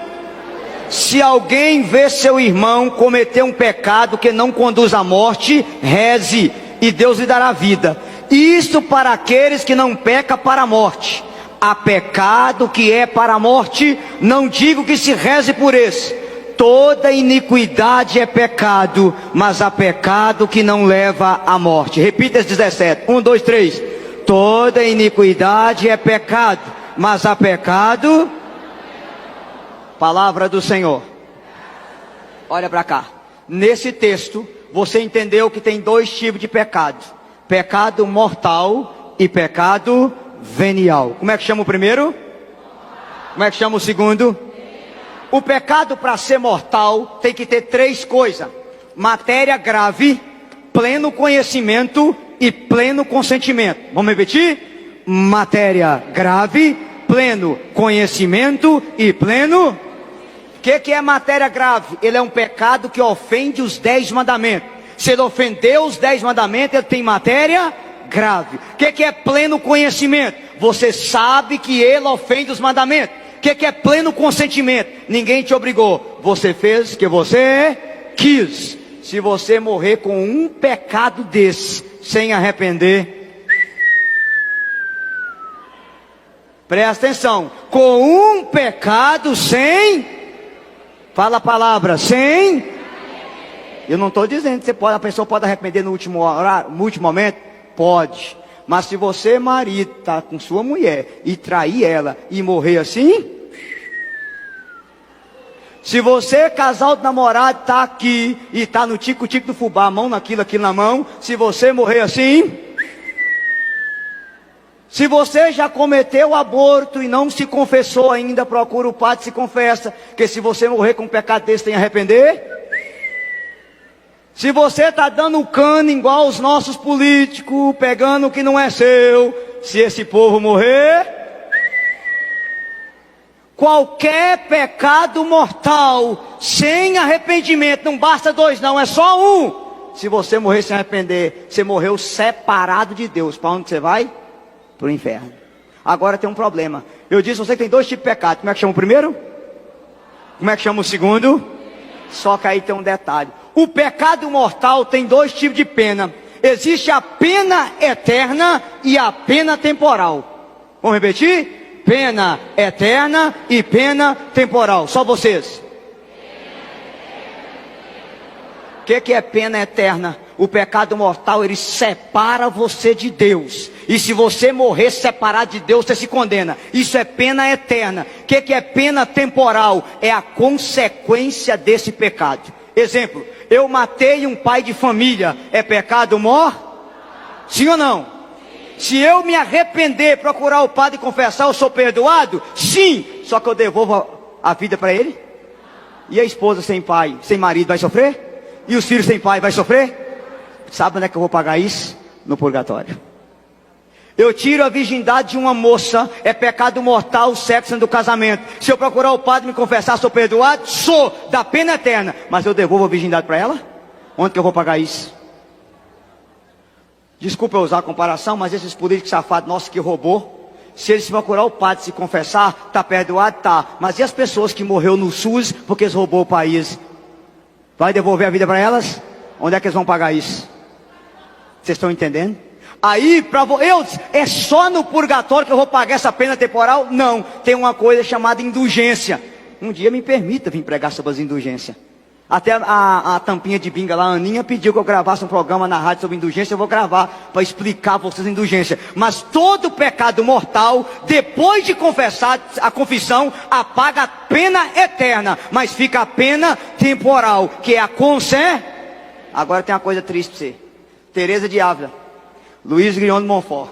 Se alguém vê seu irmão cometer um pecado que não conduz à morte, reze, e Deus lhe dará vida. Isto para aqueles que não pecam para a morte. Há pecado que é para a morte, não digo que se reze por esse. Toda iniquidade é pecado, mas há pecado que não leva à morte. Repita esse 17, 1, 2, 3. Toda iniquidade é pecado, mas há pecado... Palavra do Senhor. Olha para cá. Nesse texto, você entendeu que tem dois tipos de pecado. Pecado mortal e pecado venial. Como é que chama o primeiro? Como é que chama o segundo? O pecado, para ser mortal, tem que ter três coisas: matéria grave, pleno conhecimento e pleno consentimento. Vamos repetir? Matéria grave, pleno conhecimento e pleno... O que é matéria grave? Ele é um pecado que ofende os 10 mandamentos. Se ele ofendeu os 10 mandamentos, ele tem matéria grave. O que é pleno conhecimento? Você sabe que ele ofende os mandamentos. O que é pleno consentimento? Ninguém te obrigou. Você fez o que você quis. Se você morrer com um pecado desse, sem arrepender, presta atenção, com um pecado sem... Fala a palavra, sem... Eu não estou dizendo que a pessoa pode arrepender no último momento. Pode. Mas se você, marido, está com sua mulher e trair ela e morrer assim... Se você, casal de namorado, está aqui e está no tico-tico do fubá, a mão naquilo, aquilo na mão. Se você morrer assim... Se você já cometeu aborto e não se confessou ainda, procura o padre e se confessa. Porque se você morrer com um pecado desse, tem que arrepender. Se você está dando cano igual os nossos políticos, pegando o que não é seu, se esse povo morrer, qualquer pecado mortal, sem arrependimento, não basta dois não, é só um. Se você morrer sem arrepender, você morreu separado de Deus. Para onde você vai? Para o inferno. Agora tem um problema. Eu disse a você que tem dois tipos de pecado. Como é que chama o primeiro? Como é que chama o segundo? Só que aí tem um detalhe. O pecado mortal tem dois tipos de pena. Existe a pena eterna e a pena temporal. Vamos repetir? Pena eterna e pena temporal. Só vocês. O que é pena eterna? O pecado mortal, ele separa você de Deus. E se você morrer separado de Deus, você se condena. Isso é pena eterna. O que é pena temporal? É a consequência desse pecado. Exemplo, eu matei um pai de família. É pecado mortal? Sim ou não? Se eu me arrepender, procurar o padre e confessar, eu sou perdoado? Sim. Só que eu devolvo a vida para ele? E a esposa sem pai, sem marido vai sofrer? E os filhos sem pai vai sofrer? Sabe onde é que eu vou pagar isso? No purgatório. Eu tiro a virgindade de uma moça, é pecado mortal o sexo antes do casamento. Se eu procurar o padre e me confessar, sou perdoado? Sou, da pena eterna. Mas eu devolvo a virgindade para ela? Onde que eu vou pagar isso? Desculpa eu usar a comparação, mas esses políticos safados nossos que roubou, se eles procurar o padre e se confessar, está perdoado? Tá. Mas e as pessoas que morreram no SUS porque eles roubou o país? Vai devolver a vida para elas? Onde é que eles vão pagar isso? Vocês estão entendendo? Aí, é só no purgatório que eu vou pagar essa pena temporal? Não, tem uma coisa chamada indulgência. Um dia me permita vir pregar sobre as indulgências. Até a tampinha de binga lá, a Aninha, pediu que eu gravasse um programa na rádio sobre indulgência. Eu vou gravar para explicar a vocês a indulgência. Mas todo pecado mortal, depois de confessar a confissão, apaga a pena eterna. Mas fica a pena temporal, que é a consciência. Agora tem uma coisa triste para você. Teresa de Ávila, Luiz Grião de Montfort,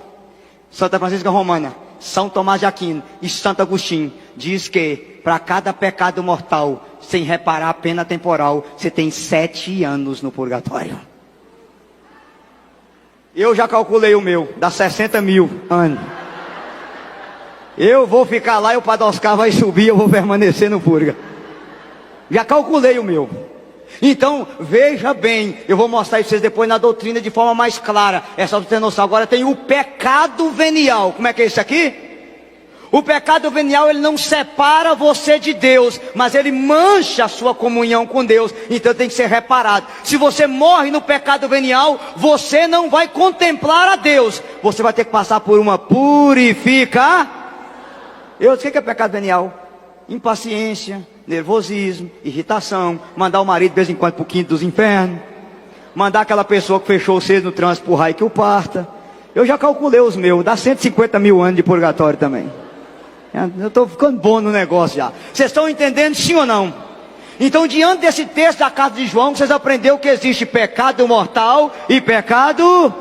Santa Francisca Romana, São Tomás de Aquino e Santo Agostinho diz que para cada pecado mortal, sem reparar a pena temporal, você tem 7 anos no purgatório. Eu já calculei o meu, dá 60 mil anos. Eu vou ficar lá e o Padre Oscar vai subir, eu vou permanecer no purga. Já calculei o meu. Então, veja bem, eu vou mostrar isso pra vocês depois na doutrina de forma mais clara. É só pra ter noção. Agora tem o pecado venial. Como é que é isso aqui? O pecado venial, ele não separa você de Deus, mas ele mancha a sua comunhão com Deus. Então tem que ser reparado. Se você morre no pecado venial, você não vai contemplar a Deus. Você vai ter que passar por uma purificação. Eu sei o que é pecado venial. Impaciência, nervosismo, irritação, mandar o marido de vez em quando pro quinto dos infernos, mandar aquela pessoa que fechou cedo no trânsito pro raio que o parta. Eu já calculei os meus, dá 150 mil anos de purgatório também. Eu estou ficando bom no negócio já. Vocês estão entendendo, sim ou não? Então, diante desse texto da carta de João, vocês aprenderam que existe pecado mortal e pecado.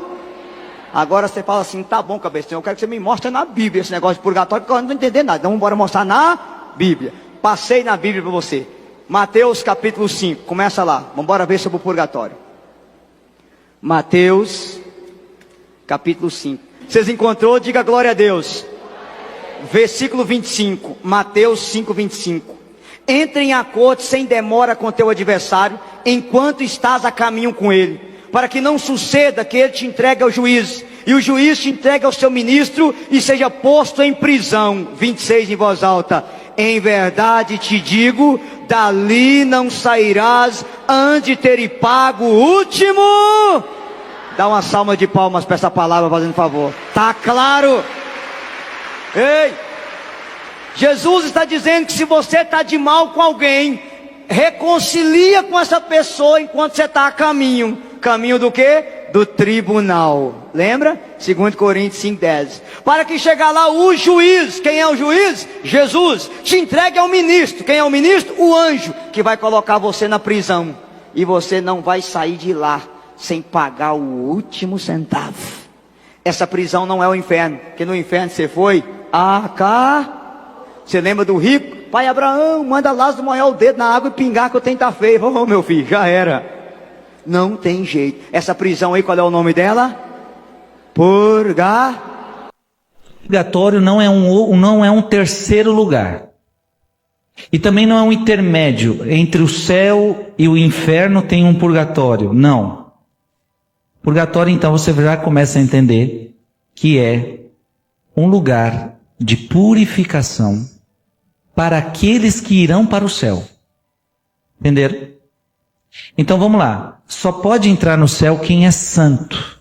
Agora você fala assim, tá bom, cabecinha, eu quero que você me mostre na Bíblia esse negócio de purgatório, porque eu não estou entendendo nada. Então vamos embora mostrar na Bíblia. Passei na Bíblia para você. Mateus capítulo 5, começa lá. Vamos embora ver sobre o purgatório. Mateus capítulo 5. Vocês encontrou? Diga glória a Deus. Versículo 25. Mateus 5, 25. Entre em acordo sem demora com teu adversário, enquanto estás a caminho com ele, para que não suceda que ele te entregue ao juiz, e o juiz te entregue ao seu ministro, e seja posto em prisão. 26 em voz alta. Em verdade te digo, dali não sairás antes de ter pago o último. Dá uma salva de palmas para essa palavra, fazendo favor. Tá claro? Ei, Jesus está dizendo que se você está de mal com alguém, reconcilia com essa pessoa enquanto você está a caminho. Caminho do quê? Do tribunal. Lembra? 2 Coríntios 5:10. Para que chegar lá o juiz. Quem é o juiz? Jesus. Te entregue ao ministro. Quem é o ministro? O anjo, que vai colocar você na prisão. E você não vai sair de lá sem pagar o último centavo. Essa prisão não é o inferno. Porque no inferno você foi Você lembra do rico? Pai Abraão, manda Lázaro molhar o dedo na água e pingar que o trem tá feio. Oh, meu filho, já era. Não tem jeito. Essa prisão aí, qual é o nome dela? Purgatório não é um terceiro lugar. E também não é um intermédio. Entre o céu e o inferno tem um purgatório. Não. Purgatório, então, você já começa a entender que é um lugar de purificação para aqueles que irão para o céu. Entenderam? Então vamos lá. Só pode entrar no céu quem é santo.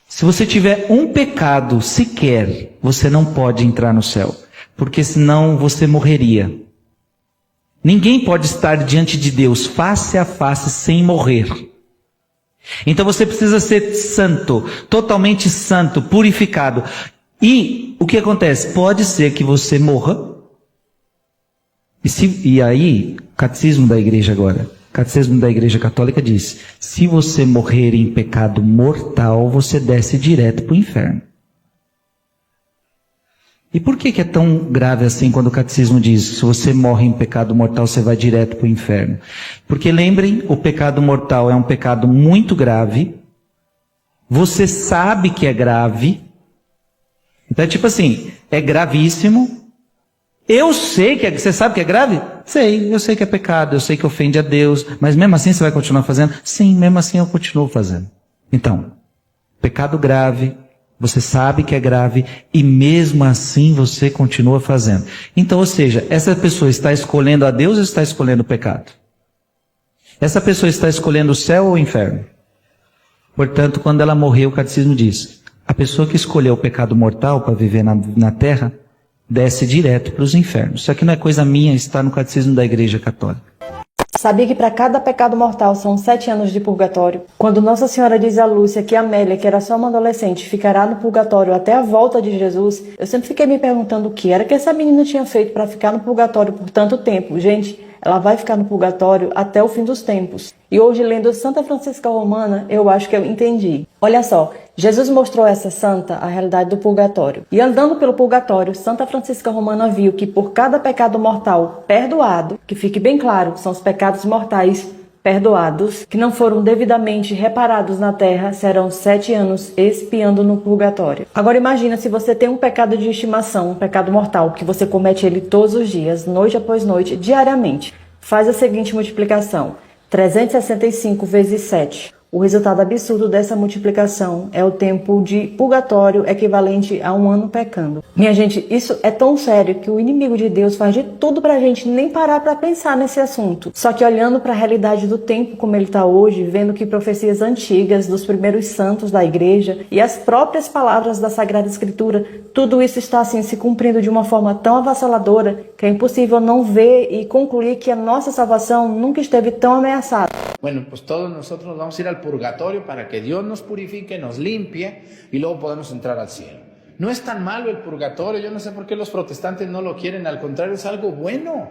Se você tiver um pecado sequer, você não pode entrar no céu, porque senão você morreria. Ninguém pode estar diante de Deus face a face sem morrer. Então você precisa ser santo, totalmente santo, purificado. E o que acontece? Pode ser que você morra. E aí, catecismo da igreja agora. Catecismo da Igreja Católica diz: se você morrer em pecado mortal, você desce direto para o inferno. E por que é tão grave assim quando o Catecismo diz: se você morre em pecado mortal, você vai direto para o inferno? Porque lembrem, o pecado mortal é um pecado muito grave. Você sabe que é grave. Então é tipo assim, é gravíssimo. Eu sei que você sabe que é grave? Sei, eu sei que é pecado, eu sei que ofende a Deus, mas mesmo assim você vai continuar fazendo? Sim, mesmo assim eu continuo fazendo. Então, pecado grave, você sabe que é grave e mesmo assim você continua fazendo. Então, ou seja, essa pessoa está escolhendo a Deus ou está escolhendo o pecado? Essa pessoa está escolhendo o céu ou o inferno? Portanto, quando ela morreu, o catecismo diz: a pessoa que escolheu o pecado mortal para viver na terra, desce direto para os infernos. Isso aqui não é coisa minha, está no Catecismo da Igreja Católica. Sabia que para cada pecado mortal são 7 anos de purgatório? Quando Nossa Senhora diz a Lúcia que Amélia, que era só uma adolescente, ficará no purgatório até a volta de Jesus, eu sempre fiquei me perguntando o que era que essa menina tinha feito para ficar no purgatório por tanto tempo. Gente, ela vai ficar no purgatório até o fim dos tempos. E hoje, lendo Santa Francisca Romana, eu acho que eu entendi. Olha só, Jesus mostrou a essa santa a realidade do purgatório. E andando pelo purgatório, Santa Francisca Romana viu que por cada pecado mortal perdoado, que fique bem claro, são os pecados mortais perdoados, que não foram devidamente reparados na terra, serão 7 anos expiando no purgatório. Agora imagina se você tem um pecado de estimação, um pecado mortal, que você comete ele todos os dias, noite após noite, diariamente. Faz a seguinte multiplicação: 365 vezes 7. O resultado absurdo dessa multiplicação é o tempo de purgatório equivalente a 1 ano pecando. Minha gente, isso é tão sério que o inimigo de Deus faz de tudo pra gente nem parar pra pensar nesse assunto. Só que olhando pra realidade do tempo como ele tá hoje, vendo que profecias antigas dos primeiros santos da igreja e as próprias palavras da Sagrada Escritura, tudo isso está assim se cumprindo de uma forma tão avassaladora que é impossível não ver e concluir que a nossa salvação nunca esteve tão ameaçada. Bueno, pues todos nosotros vamos a ir al purgatorio para que Dios nos purifique, nos limpie y luego podemos entrar al cielo. No es tan malo el purgatorio, yo no sé por qué los protestantes no lo quieren, al contrario es algo bueno,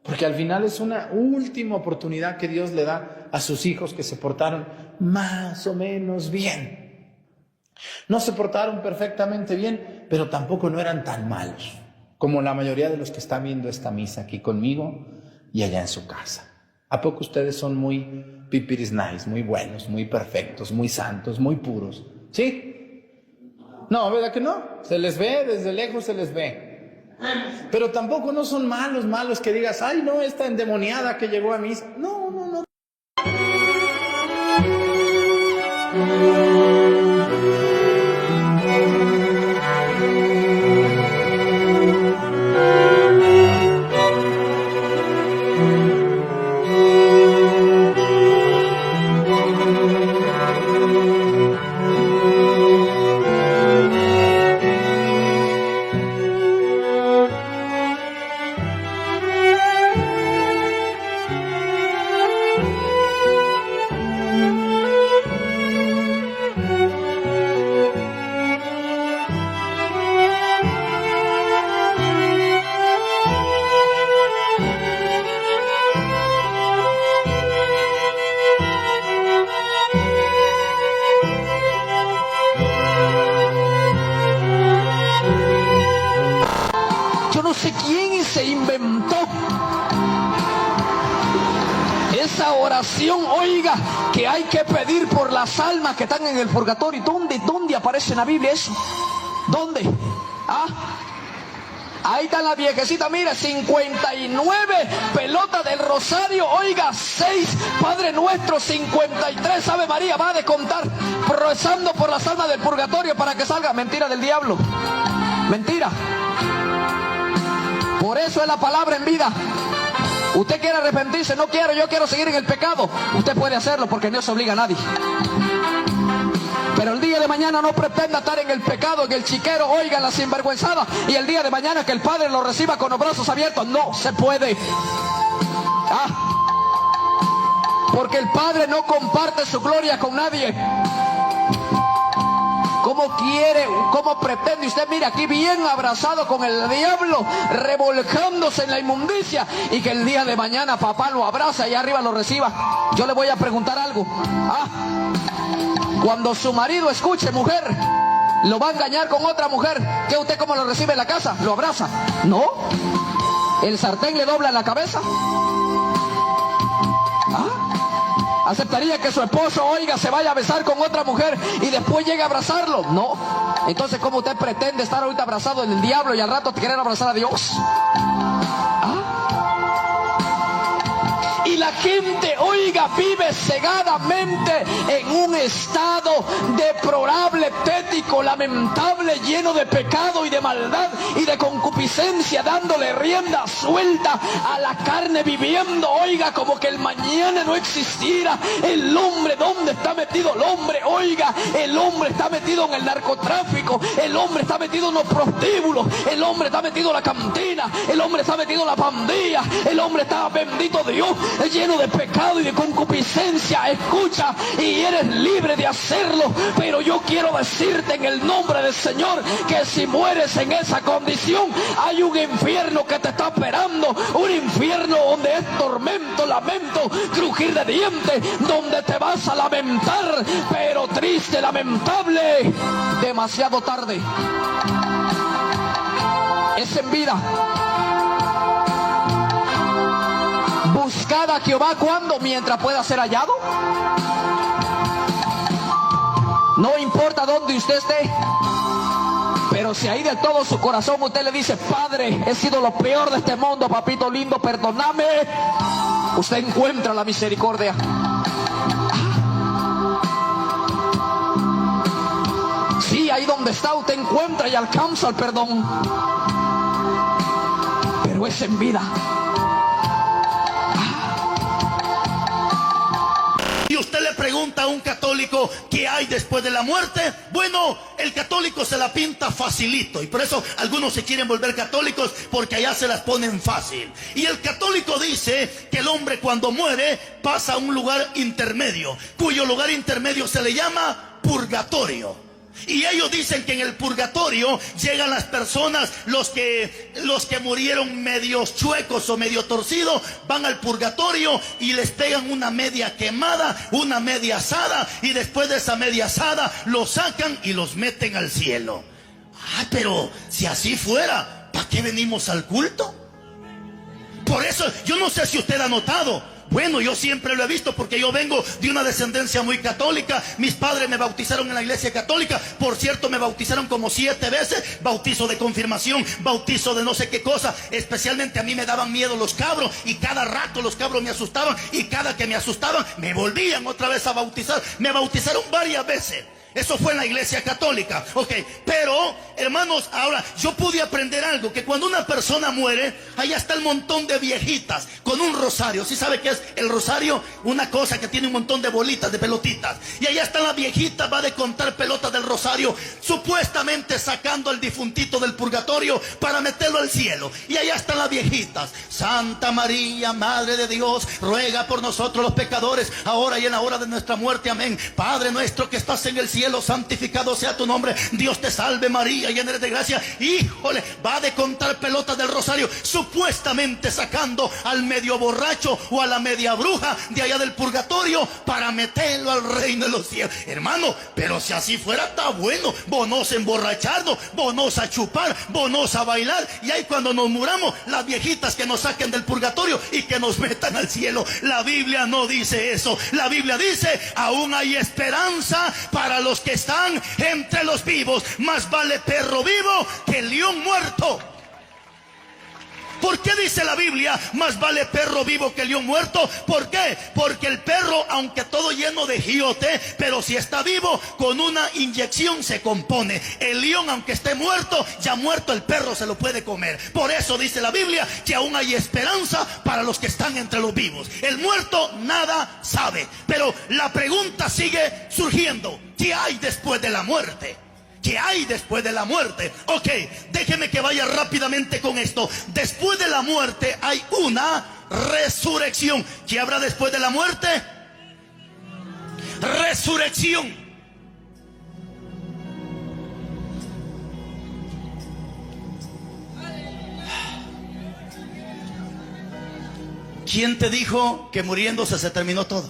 porque al final es una última oportunidad que Dios le da a sus hijos que se portaron más o menos bien. No se portaron perfectamente bien, pero tampoco no eran tan malos, como la mayoría de los que están viendo esta misa aquí conmigo y allá en su casa. ¿A poco ustedes son muy pipiris nice, muy buenos, muy perfectos, muy santos, muy puros? ¿Sí? No, ¿verdad que no? Se les ve, desde lejos se les ve. Pero tampoco no son malos que digas: ay, no, esta endemoniada que llegó a misa. No, no, no. la oración, oiga, que hay que pedir por las almas que están en el purgatorio. ¿Dónde aparece en la Biblia eso? ¿Dónde? ¿Ah? Ahí está la viejecita, mire, 59 pelotas del rosario, oiga, 6 Padre Nuestro, 53 Ave María, va a descontar, rezando por las almas del purgatorio para que salga. Mentira del diablo, mentira. Por eso es la palabra en vida. Usted quiere arrepentirse, no quiero, yo quiero seguir en el pecado. Usted puede hacerlo porque no se obliga a nadie. Pero el día de mañana no pretenda estar en el pecado, en el chiquero, oiga, en la sinvergüenzada, y el día de mañana que el Padre lo reciba con los brazos abiertos. No se puede. Porque el Padre no comparte su gloria con nadie. ¿Cómo quiere, cómo pretende usted? Mira, aquí bien abrazado con el diablo, revolcándose en la inmundicia, y que el día de mañana papá lo abraza y arriba lo reciba. Yo le voy a preguntar algo. Cuando su marido escuche, mujer, lo va a engañar con otra mujer, ¿qué usted cómo lo recibe en la casa? ¿Lo abraza? ¿No? ¿El sartén le dobla la cabeza? ¿Aceptaría que su esposo, oiga, se vaya a besar con otra mujer y después llegue a abrazarlo? No. Entonces, ¿cómo usted pretende estar ahorita abrazado en el diablo y al rato querer abrazar a Dios? Y la gente, oiga, vive cegadamente en un estado deplorable, tético, lamentable, lleno de pecado y de maldad y de concupiscencia, dándole rienda suelta a la carne, viviendo, oiga, como que el mañana no existiera. El hombre, ¿dónde está metido el hombre? Oiga, el hombre está metido en el narcotráfico, el hombre está metido en los prostíbulos, el hombre está metido en la cantina, el hombre está metido en la pandilla, el hombre está, bendito Dios, lleno de pecado y de concupiscencia. Escucha, y eres libre de hacerlo, pero yo quiero decirte en el nombre del Señor que si mueres en esa condición, hay un infierno que te está esperando, un infierno donde es tormento, lamento, crujir de dientes, donde te vas a lamentar, pero triste, lamentable, demasiado tarde. Es en vida. Buscad a Jehová, ¿cuándo? Mientras pueda ser hallado. No importa dónde usted esté, pero si ahí de todo su corazón usted le dice: Padre, he sido lo peor de este mundo, papito lindo, perdóname, usted encuentra la misericordia. Sí, ahí donde está usted encuentra y alcanza el perdón, pero es en vida. Y usted le pregunta a un católico qué hay después de la muerte. Bueno, el católico se la pinta facilito, y por eso algunos se quieren volver católicos, porque allá se las ponen fácil. Y el católico dice que el hombre cuando muere pasa a un lugar intermedio, cuyo lugar intermedio se le llama purgatorio. Y ellos dicen que en el purgatorio llegan las personas, los que murieron medios chuecos o medio torcidos, van al purgatorio y les pegan una media quemada, una media asada, y después de esa media asada los sacan y los meten al cielo. Pero si así fuera, ¿para qué venimos al culto? Por eso, yo no sé si usted ha notado. Bueno, yo siempre lo he visto porque yo vengo de una descendencia muy católica. Mis padres me bautizaron en la iglesia católica. Por cierto, me bautizaron como 7 veces. Bautizo de confirmación, bautizo de no sé qué cosa. Especialmente a mí me daban miedo los cabros, y cada rato los cabros me asustaban, y cada que me asustaban me volvían otra vez a bautizar. Me bautizaron varias veces. Eso fue en la iglesia católica. Ok, pero hermanos, ahora yo pude aprender algo, que cuando una persona muere, allá está el montón de viejitas con un rosario. ¿Sí sabe qué es el rosario? Una cosa que tiene un montón de bolitas, de pelotitas. Y allá están las viejitas, va de contar pelotas del rosario, supuestamente sacando al difuntito del purgatorio para meterlo al cielo. Y allá están las viejitas. Santa María, Madre de Dios, ruega por nosotros los pecadores, ahora y en la hora de nuestra muerte. Amén. Padre nuestro que estás en el cielo, cielos, santificado sea tu nombre. Dios te salve María, llena eres de gracia. Híjole, va de contar pelotas del rosario, supuestamente sacando al medio borracho o a la media bruja de allá del purgatorio para meterlo al reino de los cielos. Hermano, pero si así fuera, está bueno. Vos a emborracharnos, vos a chupar, vos a bailar. Y ahí cuando nos muramos, las viejitas que nos saquen del purgatorio y que nos metan al cielo. La Biblia no dice eso. La Biblia dice, aún hay esperanza para los que están entre los vivos. Más vale perro vivo que león muerto. ¿Por qué dice la Biblia, más vale perro vivo que león muerto? ¿Por qué? Porque el perro, aunque todo lleno de giote, pero si está vivo, con una inyección se compone. El león, aunque esté muerto, ya muerto el perro se lo puede comer. Por eso dice la Biblia que aún hay esperanza para los que están entre los vivos. El muerto nada sabe. Pero la pregunta sigue surgiendo. ¿Qué hay después de la muerte? ¿Qué hay después de la muerte? Ok, déjeme que vaya rápidamente con esto. Después de la muerte hay una resurrección. ¿Qué habrá después de la muerte? Resurrección. ¿Quién te dijo que muriéndose se terminó todo?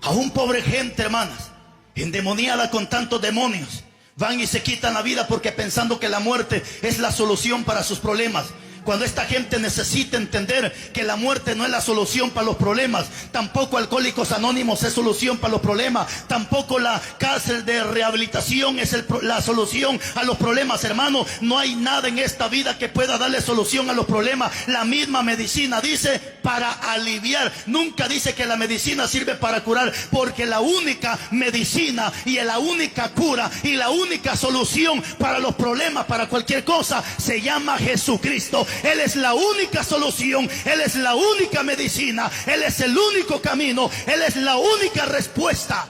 Aún pobre gente, hermanas, endemoniada con tantos demonios, van y se quitan la vida porque pensando que la muerte es la solución para sus problemas. Cuando esta gente necesita entender que la muerte no es la solución para los problemas, tampoco Alcohólicos Anónimos es solución para los problemas, tampoco la cárcel de rehabilitación es la solución a los problemas, hermano. No hay nada en esta vida que pueda darle solución a los problemas. La misma medicina dice para aliviar, nunca dice que la medicina sirve para curar, porque la única medicina y la única cura y la única solución para los problemas, para cualquier cosa, se llama Jesucristo. Él es la única solución, Él es la única medicina, Él es el único camino, Él es la única respuesta.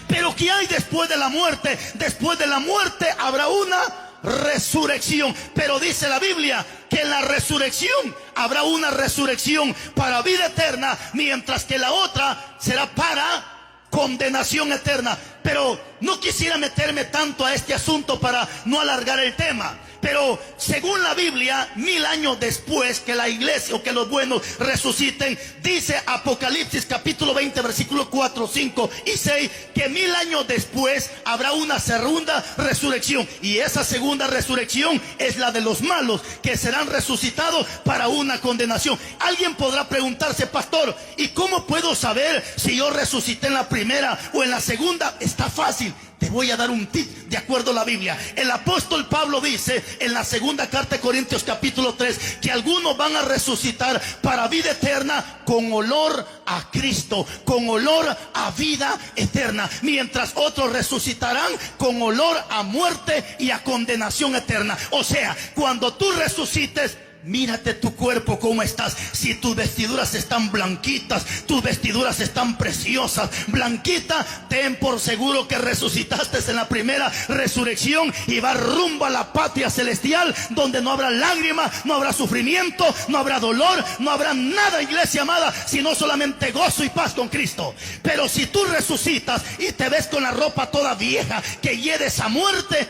Pero ¿qué hay después de la muerte? Después de la muerte habrá una resurrección. Pero dice la Biblia que en la resurrección habrá una resurrección para vida eterna, mientras que la otra será para condenación eterna. Pero no quisiera meterme tanto a este asunto para no alargar el tema. Pero según la Biblia, 1000 años después que la iglesia o que los buenos resuciten, dice Apocalipsis capítulo 20 versículos 4, 5 y 6, que 1000 años después habrá una segunda resurrección. Y esa segunda resurrección es la de los malos, que serán resucitados para una condenación. Alguien podrá preguntarse, pastor, ¿y cómo puedo saber si yo resucité en la primera o en la segunda? Está fácil. Te voy a dar un tip de acuerdo a la Biblia. El apóstol Pablo dice en la segunda carta de Corintios capítulo 3 que algunos van a resucitar para vida eterna con olor a Cristo, con olor a vida eterna, mientras otros resucitarán con olor a muerte y a condenación eterna. O sea, cuando tú resucites, mírate tu cuerpo cómo estás. Si tus vestiduras están blanquitas, tus vestiduras están preciosas, blanquita, ten por seguro que resucitaste en la primera resurrección y vas rumbo a la patria celestial, donde no habrá lágrimas, no habrá sufrimiento, no habrá dolor, no habrá nada, iglesia amada, sino solamente gozo y paz con Cristo. Pero si tú resucitas y te ves con la ropa toda vieja, que hieres a muerte,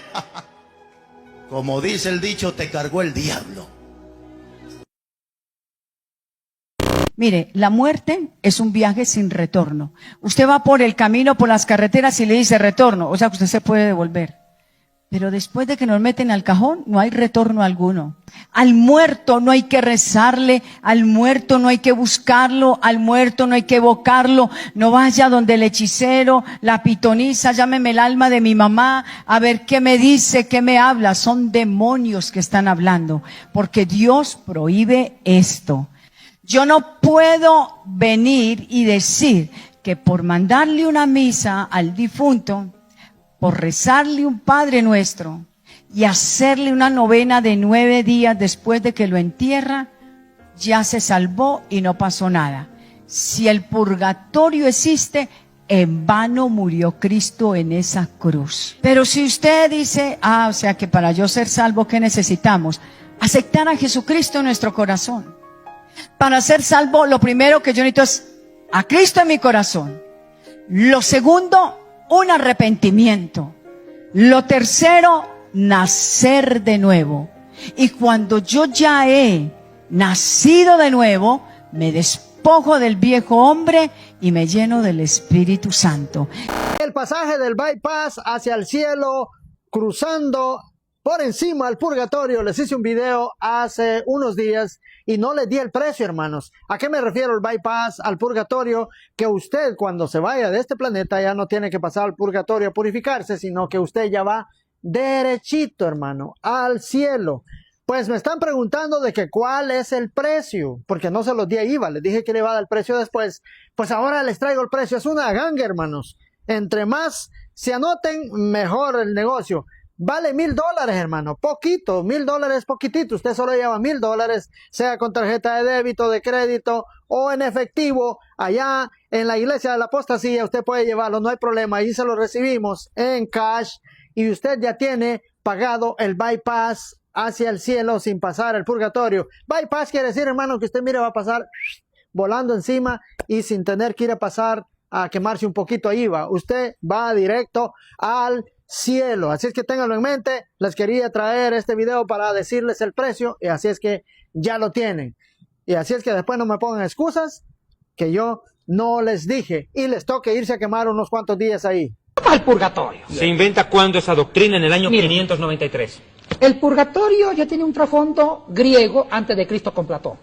como dice el dicho, te cargó el diablo. Mire, la muerte es un viaje sin retorno. Usted va por el camino, por las carreteras y le dice retorno, o sea que usted se puede devolver. Pero después de que nos meten al cajón, no hay retorno alguno. Al muerto no hay que rezarle, al muerto no hay que buscarlo, al muerto no hay que evocarlo. No vaya donde el hechicero, la pitonisa, llámeme el alma de mi mamá, a ver qué me dice, qué me habla. Son demonios que están hablando, porque Dios prohíbe esto. Yo no puedo venir y decir que por mandarle una misa al difunto, por rezarle un Padre Nuestro y hacerle una novena de 9 días después de que lo entierra, ya se salvó y no pasó nada. Si el purgatorio existe, en vano murió Cristo en esa cruz. Pero si usted dice, o sea que para yo ser salvo, ¿qué necesitamos? Aceptar a Jesucristo en nuestro corazón. Para ser salvo, lo primero que yo necesito es a Cristo en mi corazón. Lo segundo, un arrepentimiento. Lo tercero, nacer de nuevo. Y cuando yo ya he nacido de nuevo, me despojo del viejo hombre y me lleno del Espíritu Santo. El pasaje del bypass hacia el cielo, cruzando por encima del purgatorio, les hice un video hace unos días y no les di el precio, hermanos. ¿A qué me refiero el bypass al purgatorio? Que usted cuando se vaya de este planeta ya no tiene que pasar al purgatorio a purificarse, sino que usted ya va derechito, hermano, al cielo. Pues me están preguntando de que cuál es el precio, porque no se los di a IVA, les dije que le iba a dar el precio después. Pues ahora les traigo el precio, es una ganga, hermanos. Entre más se anoten, mejor el negocio. Vale $1,000, hermano, poquito, $1,000 es poquitito, usted solo lleva $1,000, sea con tarjeta de débito, de crédito o en efectivo, allá en la iglesia de la apostasía, usted puede llevarlo, no hay problema, ahí se lo recibimos en cash y usted ya tiene pagado el bypass hacia el cielo sin pasar el purgatorio. Bypass quiere decir, hermano, que usted, mire, va a pasar volando encima y sin tener que ir a pasar a quemarse un poquito ahí va. Usted va directo al cielo. Así es que ténganlo en mente. Les quería traer este video para decirles el precio y así es que ya lo tienen. Y así es que después no me pongan excusas que yo no les dije y les toque irse a quemar unos cuantos días ahí. Al purgatorio. ¿Se inventa cuándo esa doctrina? En el año 593. El purgatorio ya tiene un trasfondo griego antes de Cristo con Platón.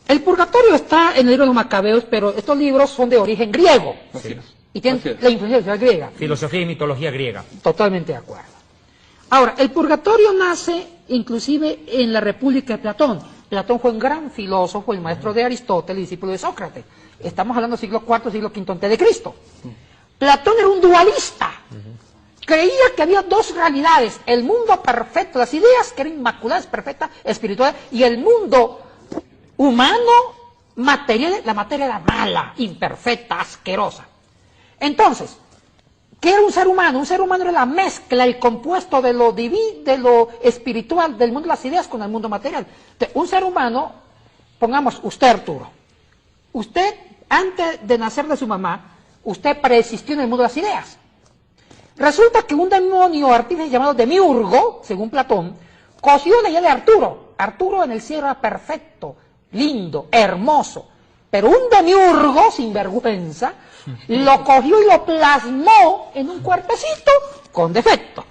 El purgatorio está en el libro de los Macabeos, pero estos libros son de origen griego. Sí. Y tienen la influencia griega. Filosofía y mitología griega. Totalmente de acuerdo. Ahora, el purgatorio nace inclusive en la República de Platón. Platón fue un gran filósofo, el maestro de Aristóteles, discípulo de Sócrates. Estamos hablando del siglo IV, siglo V antes de Cristo. Platón era un dualista. Creía que había dos realidades, el mundo perfecto, las ideas que eran inmaculadas, perfectas, espirituales, y el mundo humano, material, la materia era mala, imperfecta, asquerosa. Entonces, ¿qué era un ser humano? Un ser humano era la mezcla, el compuesto de lo divino, de lo espiritual, del mundo de las ideas con el mundo material. Entonces, un ser humano, pongamos usted, Arturo, usted, antes de nacer de su mamá, usted preexistió en el mundo de las ideas. Resulta que un demonio artífice llamado Demiurgo, según Platón, cogió la idea de Arturo. Arturo en el cielo era perfecto, lindo, hermoso. Pero un demiurgo, sin vergüenza, lo cogió y lo plasmó en un cuerpecito con defecto.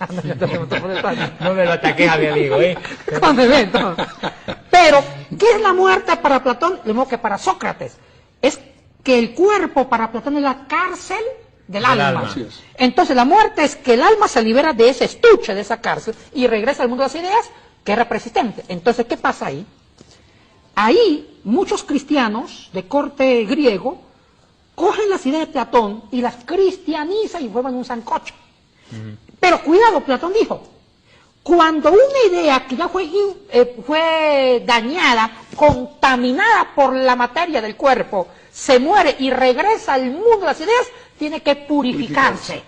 No me lo ataques a mi amigo, ¿eh? Con defecto. Pero, ¿qué es la muerte para Platón? Lo mismo que para Sócrates. Es que el cuerpo para Platón es la cárcel del alma. Entonces la muerte es que el alma se libera de ese estuche, de esa cárcel, y regresa al mundo de las ideas, que era persistente. Entonces, ¿qué pasa ahí? Ahí muchos cristianos de corte griego cogen las ideas de Platón y las cristianizan y forman un sancocho. Pero cuidado, Platón dijo, cuando una idea que ya fue dañada, contaminada por la materia del cuerpo, se muere y regresa al mundo de las ideas, tiene que purificarse.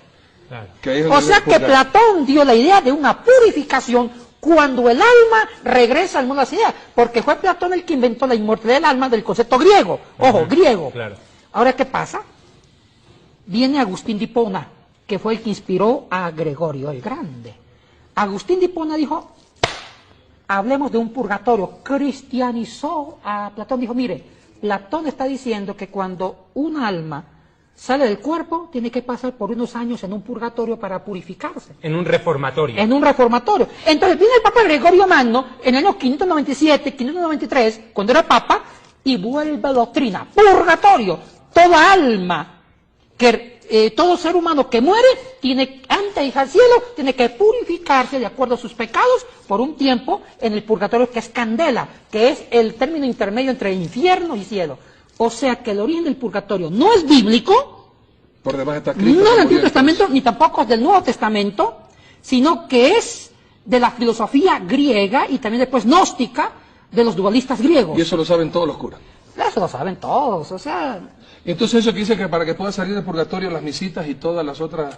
Claro. O sea que Platón dio la idea de una purificación cuando el alma regresa al mundo de las ideas, porque fue Platón el que inventó la inmortalidad del alma del concepto griego. Ojo, griego. Claro. Ahora, ¿qué pasa? Viene Agustín de Hipona, que fue el que inspiró a Gregorio el Grande. Agustín de Hipona dijo, hablemos de un purgatorio. Cristianizó a Platón, dijo, mire, Platón está diciendo que cuando un alma sale del cuerpo, tiene que pasar por unos años en un purgatorio para purificarse. En un reformatorio. En un reformatorio. Entonces viene el Papa Gregorio Magno en el año 597, 593, cuando era Papa, y vuelve doctrina. Purgatorio. Toda alma, todo ser humano que muere, tiene, antes de ir al cielo, tiene que purificarse de acuerdo a sus pecados por un tiempo en el purgatorio, que es candela, que es el término intermedio entre infierno y cielo. O sea que el origen del purgatorio no es bíblico, por demás está escrito, no del Antiguo Testamento, ni tampoco es del Nuevo Testamento, sino que es de la filosofía griega y también después gnóstica de los dualistas griegos. Y eso lo saben todos los curas. Eso lo saben todos, o sea... Entonces eso que dice que para que pueda salir del purgatorio las misitas y todas las otras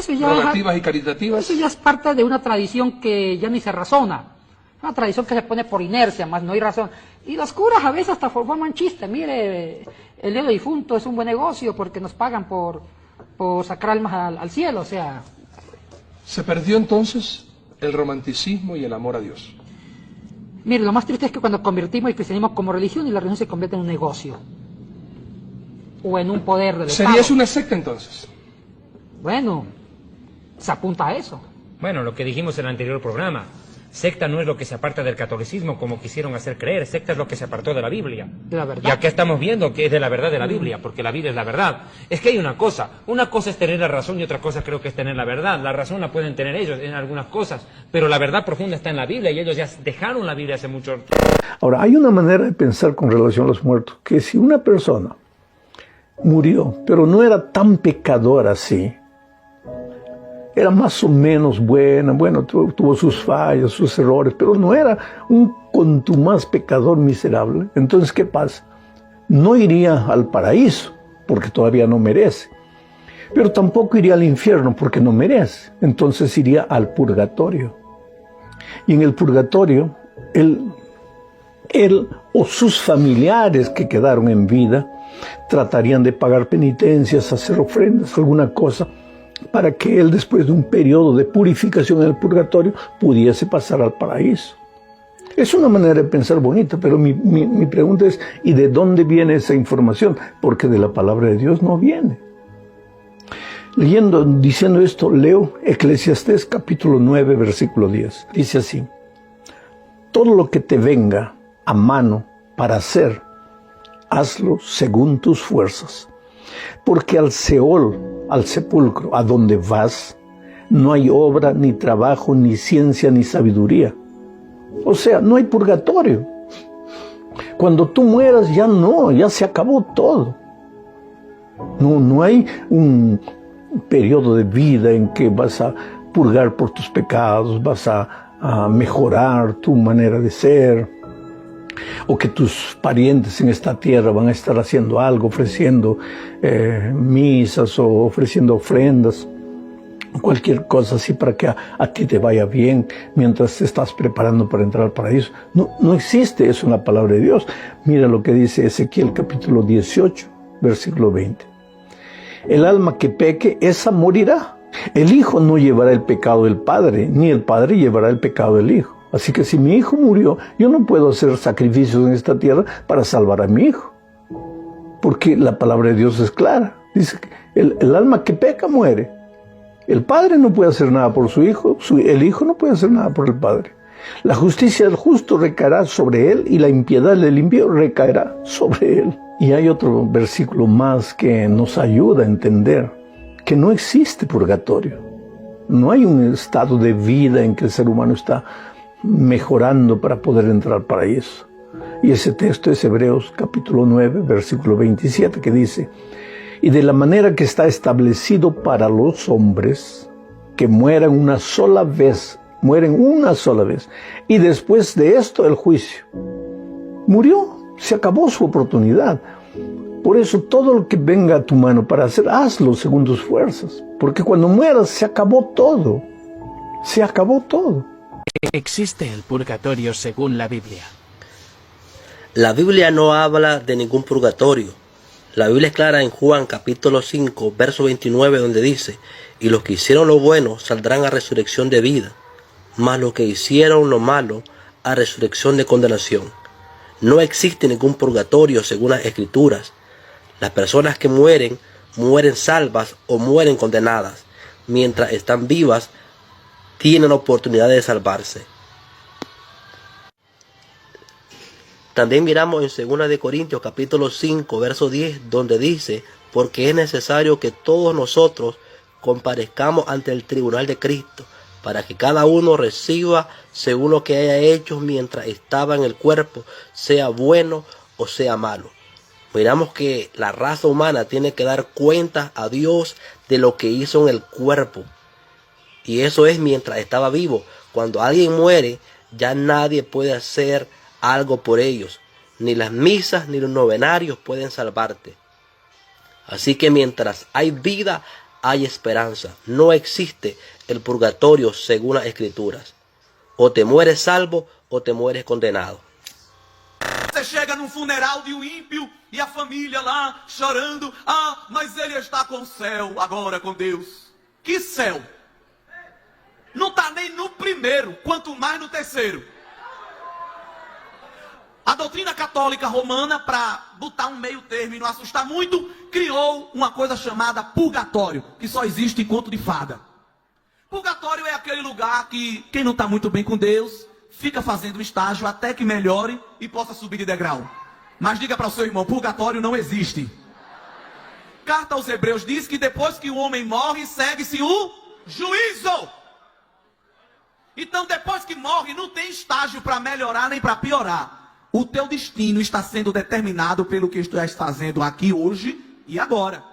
rogativas y caritativas... Eso ya es parte de una tradición que ya ni se razona. Una tradición que se pone por inercia, más no hay razón. Y los curas a veces hasta forman chistes. Mire, el día de difunto es un buen negocio porque nos pagan por por sacar almas al cielo, o sea... Se perdió entonces el romanticismo y el amor a Dios. Mire, lo más triste es que cuando convertimos el cristianismo como religión y la religión se convierte en un negocio. O en un poder del Estado. ¿Serías una secta entonces? Bueno, se apunta a eso. Bueno, lo que dijimos en el anterior programa. Secta no es lo que se aparta del catolicismo como quisieron hacer creer. Secta es lo que se apartó de la Biblia. De la verdad. Y acá estamos viendo que es de la verdad de la Biblia, porque la Biblia es la verdad. Es que hay una cosa es tener la razón y otra cosa creo que es tener la verdad. La razón la pueden tener ellos en algunas cosas, pero la verdad profunda está en la Biblia y ellos ya dejaron la Biblia hace mucho. Ahora, hay una manera de pensar con relación a los muertos, que si una persona murió, pero no era tan pecadora así, era más o menos buena, bueno, tuvo sus fallas, sus errores, pero no era un contumaz pecador miserable. Entonces, ¿qué pasa? No iría al paraíso, porque todavía no merece, pero tampoco iría al infierno, porque no merece. Entonces iría al purgatorio. Y en el purgatorio, él o sus familiares que quedaron en vida tratarían de pagar penitencias, hacer ofrendas, alguna cosa, para que él, después de un periodo de purificación en el purgatorio, pudiese pasar al paraíso. Es una manera de pensar bonita, pero mi pregunta es, ¿y de dónde viene esa información? Porque de la palabra de Dios no viene. Diciendo esto, leo Eclesiastés capítulo 9, versículo 10. Dice así: todo lo que te venga a mano para hacer, hazlo según tus fuerzas. Porque al Seol, al sepulcro, a donde vas, no hay obra, ni trabajo, ni ciencia, ni sabiduría. O sea, no hay purgatorio. Cuando tú mueras ya se acabó todo. No hay un periodo de vida en que vas a purgar por tus pecados, vas a mejorar tu manera de ser, o que tus parientes en esta tierra van a estar haciendo algo, ofreciendo misas o ofreciendo ofrendas, cualquier cosa así para que a ti te vaya bien mientras te estás preparando para entrar al paraíso. No existe eso en la palabra de Dios. Mira lo que dice Ezequiel capítulo 18, versículo 20. El alma que peque, esa morirá. El hijo no llevará el pecado del padre, ni el padre llevará el pecado del hijo. Así que si mi hijo murió, yo no puedo hacer sacrificios en esta tierra para salvar a mi hijo. Porque la palabra de Dios es clara. Dice que el alma que peca muere. El padre no puede hacer nada por su hijo, el hijo no puede hacer nada por el padre. La justicia del justo recaerá sobre él y la impiedad del impío recaerá sobre él. Y hay otro versículo más que nos ayuda a entender que no existe purgatorio. No hay un estado de vida en que el ser humano está mejorando para poder entrar al paraíso. Y ese texto es Hebreos capítulo 9, versículo 27, que dice: y de la manera que está establecido para los hombres, que mueren una sola vez, y después de esto el juicio. Murió, se acabó su oportunidad. Por eso todo lo que venga a tu mano para hacer, hazlo según tus fuerzas, porque cuando mueras se acabó todo. Se acabó todo. Existe el purgatorio según la Biblia. La Biblia no habla de ningún purgatorio. La Biblia es clara en Juan capítulo 5, verso 29, donde dice: y los que hicieron lo bueno saldrán a resurrección de vida, mas los que hicieron lo malo a resurrección de condenación. No existe ningún purgatorio según las Escrituras. Las personas que mueren salvas o mueren condenadas. Mientras están vivas, tienen oportunidad de salvarse. También miramos en 2 de Corintios capítulo 5, verso 10, donde dice: porque es necesario que todos nosotros comparezcamos ante el tribunal de Cristo, para que cada uno reciba según lo que haya hecho mientras estaba en el cuerpo, sea bueno o sea malo. Miramos que la raza humana tiene que dar cuenta a Dios de lo que hizo en el cuerpo. Y eso es mientras estaba vivo. Cuando alguien muere, ya nadie puede hacer algo por ellos. Ni las misas ni los novenarios pueden salvarte. Así que mientras hay vida, hay esperanza. No existe el purgatorio según las Escrituras. O te mueres salvo o te mueres condenado. Você chega num funeral de um ímpio e a família lá chorando. Ah, mas ele está com o céu agora, com Deus. Que céu? Não está nem no primeiro, quanto mais no terceiro. A doutrina católica romana, para botar um meio termo e não assustar muito, criou uma coisa chamada purgatório, que só existe em conto de fada. Purgatório é aquele lugar que quem não está muito bem com Deus fica fazendo estágio até que melhore e possa subir de degrau. Mas diga para o seu irmão, purgatório não existe. Carta aos Hebreus diz que depois que o homem morre, segue-se o juízo. Então depois que morre, não tem estágio para melhorar nem para piorar. O teu destino está sendo determinado pelo que tu estás fazendo aqui hoje e agora.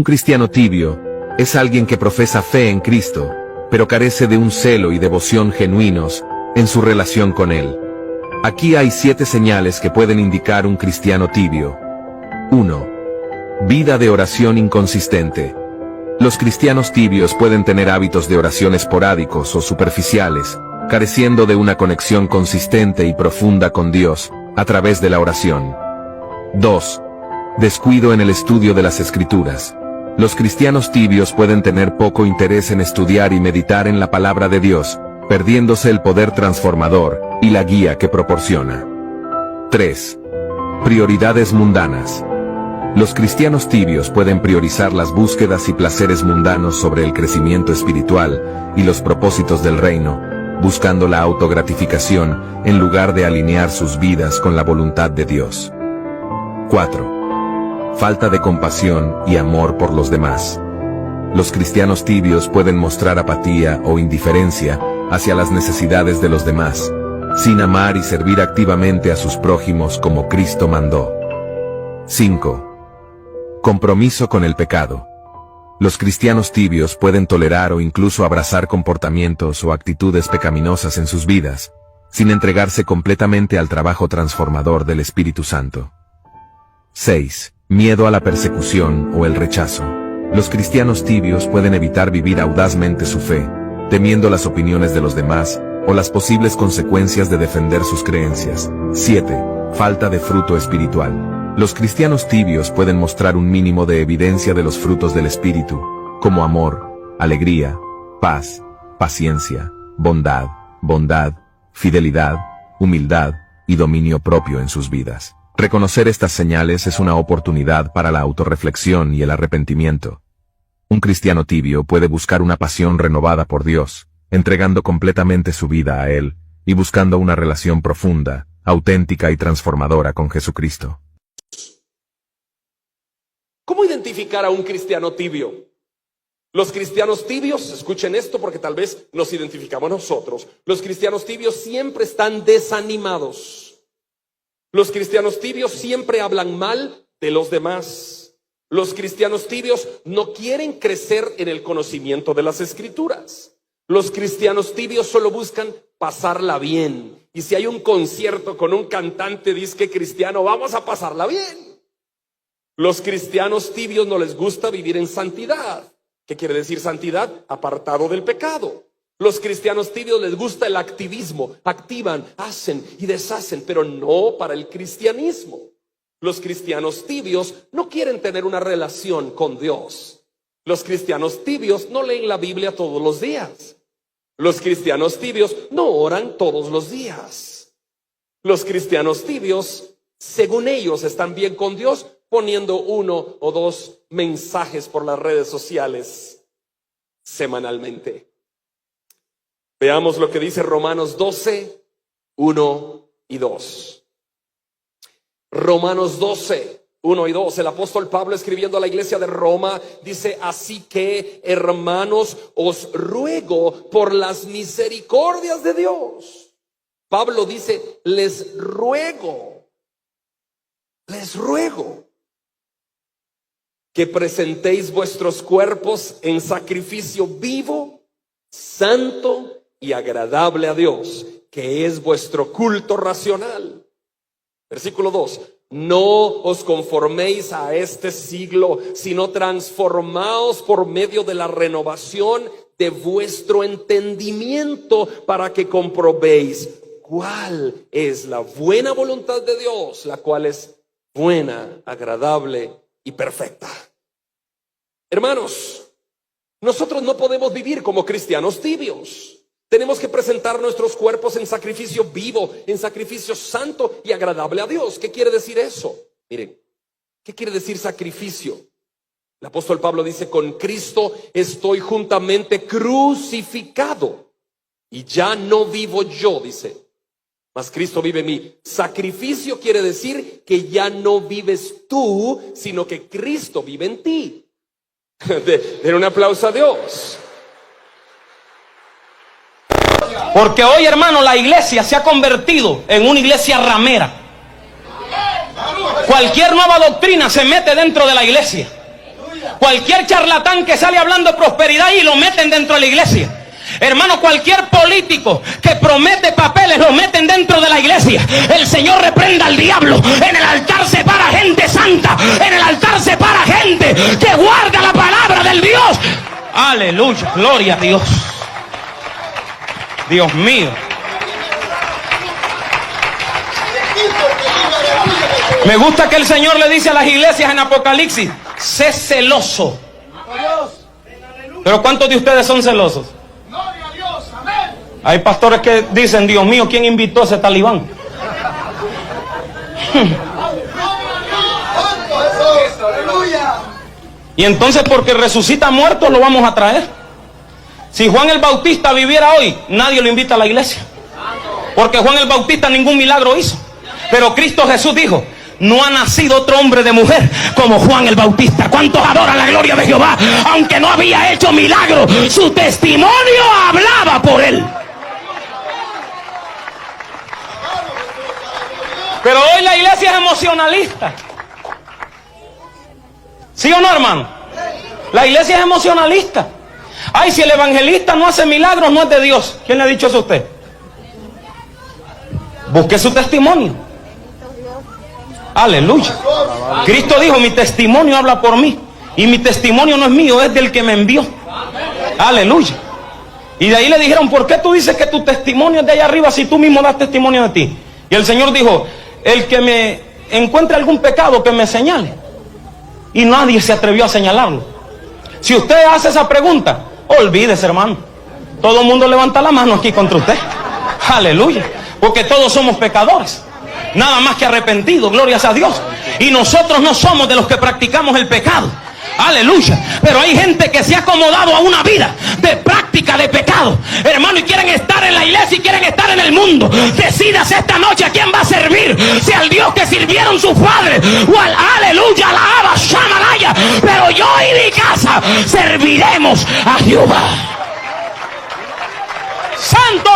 Un cristiano tibio es alguien que profesa fe en Cristo, pero carece de un celo y devoción genuinos en su relación con Él. Aquí hay 7 señales que pueden indicar un cristiano tibio. 1. Vida de oración inconsistente. Los cristianos tibios pueden tener hábitos de oración esporádicos o superficiales, careciendo de una conexión consistente y profunda con Dios, a través de la oración. 2. Descuido en el estudio de las Escrituras. Los cristianos tibios pueden tener poco interés en estudiar y meditar en la palabra de Dios, perdiéndose el poder transformador y la guía que proporciona. 3. Prioridades mundanas. Los cristianos tibios pueden priorizar las búsquedas y placeres mundanos sobre el crecimiento espiritual y los propósitos del reino, buscando la autogratificación en lugar de alinear sus vidas con la voluntad de Dios. 4. Falta de compasión y amor por los demás. Los cristianos tibios pueden mostrar apatía o indiferencia hacia las necesidades de los demás, sin amar y servir activamente a sus prójimos como Cristo mandó. 5. Compromiso con el pecado. Los cristianos tibios pueden tolerar o incluso abrazar comportamientos o actitudes pecaminosas en sus vidas, sin entregarse completamente al trabajo transformador del Espíritu Santo. 6. Miedo a la persecución o el rechazo. Los cristianos tibios pueden evitar vivir audazmente su fe, temiendo las opiniones de los demás o las posibles consecuencias de defender sus creencias. 7. Falta de fruto espiritual. Los cristianos tibios pueden mostrar un mínimo de evidencia de los frutos del Espíritu, como amor, alegría, paz, paciencia, bondad, fidelidad, humildad y dominio propio en sus vidas. Reconocer estas señales es una oportunidad para la autorreflexión y el arrepentimiento. Un cristiano tibio puede buscar una pasión renovada por Dios, entregando completamente su vida a Él, y buscando una relación profunda, auténtica y transformadora con Jesucristo. ¿Cómo identificar a un cristiano tibio? Los cristianos tibios, escuchen esto porque tal vez nos identificamos nosotros, los cristianos tibios siempre están desanimados. Los cristianos tibios siempre hablan mal de los demás. Los cristianos tibios no quieren crecer en el conocimiento de las Escrituras. Los cristianos tibios solo buscan pasarla bien. Y si hay un concierto con un cantante disque cristiano, vamos a pasarla bien. Los cristianos tibios no les gusta vivir en santidad. ¿Qué quiere decir santidad? Apartado del pecado. Los cristianos tibios les gusta el activismo, activan, hacen y deshacen, pero no para el cristianismo. Los cristianos tibios no quieren tener una relación con Dios. Los cristianos tibios no leen la Biblia todos los días. Los cristianos tibios no oran todos los días. Los cristianos tibios, según ellos, están bien con Dios poniendo 1 o 2 mensajes por las redes sociales semanalmente. Veamos lo que dice Romanos 12, 1 y 2. Romanos 12, 1 y 2. El apóstol Pablo, escribiendo a la iglesia de Roma, dice: así que, hermanos, os ruego por las misericordias de Dios. Pablo dice: les ruego que presentéis vuestros cuerpos en sacrificio vivo, santo y agradable a Dios, que es vuestro culto racional. Versículo 2. No os conforméis a este siglo, sino transformaos por medio de la renovación de vuestro entendimiento, para que comprobéis cuál es la buena voluntad de Dios, la cual es buena, agradable y perfecta. Hermanos, nosotros no podemos vivir como cristianos tibios. Tenemos que presentar nuestros cuerpos en sacrificio vivo, en sacrificio santo y agradable a Dios. ¿Qué quiere decir eso? Miren, ¿qué quiere decir sacrificio? El apóstol Pablo dice: con Cristo estoy juntamente crucificado, y ya no vivo yo, dice, mas Cristo vive en mí. Sacrificio quiere decir que ya no vives tú, sino que Cristo vive en ti. Den un aplauso a Dios. Porque hoy, hermano, la iglesia se ha convertido en una iglesia ramera. Cualquier nueva doctrina se mete dentro de la iglesia. Cualquier charlatán que sale hablando de prosperidad y lo meten dentro de la iglesia. Hermano, cualquier político que promete papeles lo meten dentro de la iglesia. El Señor reprenda al diablo. En el altar se para gente santa. En el altar se para gente que guarda la palabra del Dios. Aleluya, gloria a Dios. Dios mío. Me gusta que el Señor le dice a las iglesias en Apocalipsis, sé celoso. Pero ¿cuántos de ustedes son celosos? Hay pastores que dicen, Dios mío, ¿quién invitó a ese talibán? Y entonces porque resucita muerto lo vamos a traer. Si Juan el Bautista viviera hoy, nadie lo invita a la iglesia. Porque Juan el Bautista ningún milagro hizo. Pero Cristo Jesús dijo, no ha nacido otro hombre de mujer como Juan el Bautista. ¿Cuántos adoran la gloria de Jehová? Aunque no había hecho milagro, su testimonio hablaba por él. Pero hoy la iglesia es emocionalista. ¿Sí o no, hermano? La iglesia es emocionalista. Ay, si el evangelista no hace milagros, no es de Dios. ¿Quién le ha dicho eso a usted? Busque su testimonio. Aleluya. Cristo dijo, mi testimonio habla por mí. Y mi testimonio no es mío, es del que me envió. Aleluya. Y de ahí le dijeron, ¿por qué tú dices que tu testimonio es de allá arriba si tú mismo das testimonio de ti? Y el Señor dijo, el que me encuentre algún pecado, que me señale. Y nadie se atrevió a señalarlo. Si usted hace esa pregunta, olvídese, hermano. Todo el mundo levanta la mano aquí contra usted. Aleluya. Porque todos somos pecadores. Nada más que arrepentidos, glorias a Dios. Y nosotros no somos de los que practicamos el pecado. Aleluya. Pero hay gente que se ha acomodado a una vida de práctica de pecado, hermano, y quieren estar en la iglesia y quieren estar en el mundo. Decidas esta noche a quién va a servir, si al Dios que sirvieron sus padres o al aleluya, a la Abba Shamalaya. Pero yo y mi casa serviremos a Jehová. Santo.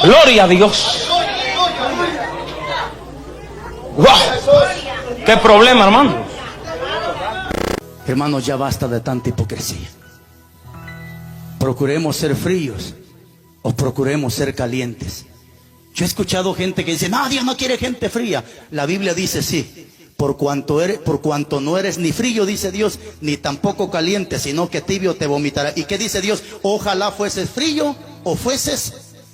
Gloria a Dios. ¡Wow! ¡Qué problema, hermano! Hermanos, ya basta de tanta hipocresía. Procuremos ser fríos o procuremos ser calientes. Yo he escuchado gente que dice, no, Dios no quiere gente fría. La Biblia dice, sí, por cuanto no eres ni frío, dice Dios, ni tampoco caliente, sino que tibio te vomitará. ¿Y qué dice Dios? Ojalá fueses frío o fueses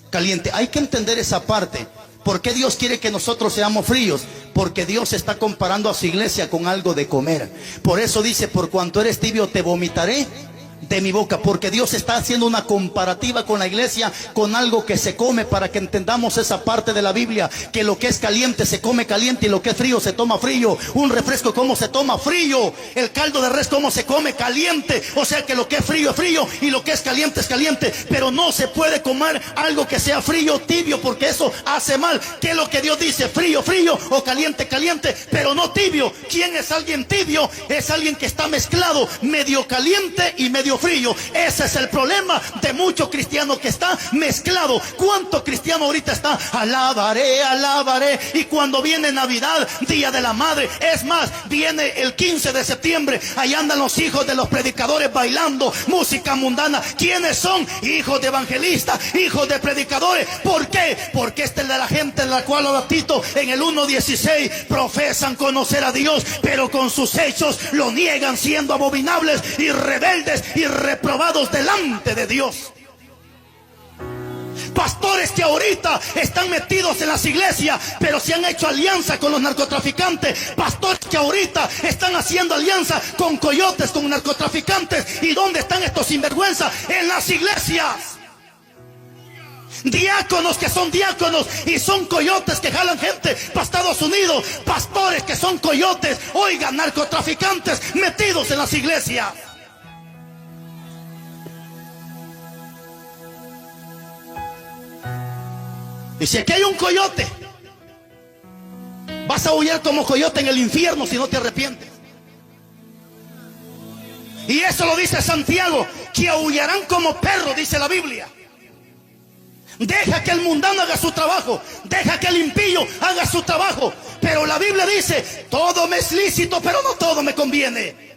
caliente. Hay que entender esa parte. ¿Por qué Dios quiere que nosotros seamos fríos? Porque Dios está comparando a su iglesia con algo de comer. Por eso dice, por cuanto eres tibio te vomitaré de mi boca, porque Dios está haciendo una comparativa con la iglesia, con algo que se come, para que entendamos esa parte de la Biblia, que lo que es caliente se come caliente y lo que es frío se toma frío. Un refresco, ¿cómo se toma? Frío. El caldo de res, ¿cómo se come? Caliente. O sea que lo que es frío es frío y lo que es caliente, pero no se puede comer algo que sea frío, tibio, porque eso hace mal. ¿Qué es lo que Dios dice? Frío, frío, o caliente, caliente, pero no tibio. ¿Quién es alguien tibio? Es alguien que está mezclado, medio caliente y medio frío. Ese es el problema de muchos cristianos, que está mezclado. ¿Cuánto cristiano ahorita está? Alabaré, alabaré. Y cuando viene Navidad, Día de la Madre, es más, viene el 15 de septiembre, ahí andan los hijos de los predicadores bailando música mundana. ¿Quiénes son? Hijos de evangelistas, hijos de predicadores. ¿Por qué? Porque esta es de la gente en la cual los Tito en el 1:16 profesan conocer a Dios, pero con sus hechos lo niegan, siendo abominables y rebeldes y reprobados delante de Dios. Pastores que ahorita están metidos en las iglesias, pero se han hecho alianza con los narcotraficantes. Pastores que ahorita están haciendo alianza con coyotes, con narcotraficantes. ¿Y dónde están estos sinvergüenzas? En las iglesias. Diáconos que son diáconos y son coyotes que jalan gente para Estados Unidos. Pastores que son coyotes, oigan, narcotraficantes metidos en las iglesias. Y si aquí hay un coyote, vas a huir como coyote en el infierno si no te arrepientes. Y eso lo dice Santiago, que aullarán como perros, dice la Biblia. Deja que el mundano haga su trabajo, deja que el impío haga su trabajo. Pero la Biblia dice, todo me es lícito, pero no todo me conviene.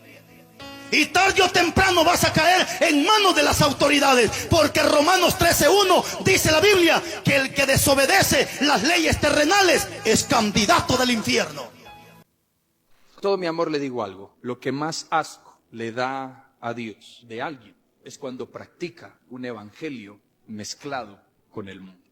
Y tarde o temprano vas a caer en manos de las autoridades, porque Romanos 13:1 dice la Biblia que el que desobedece las leyes terrenales es candidato del infierno. todo mi amor le digo algo. Lo que más asco le da a Dios de alguien es cuando practica un evangelio mezclado con el mundo.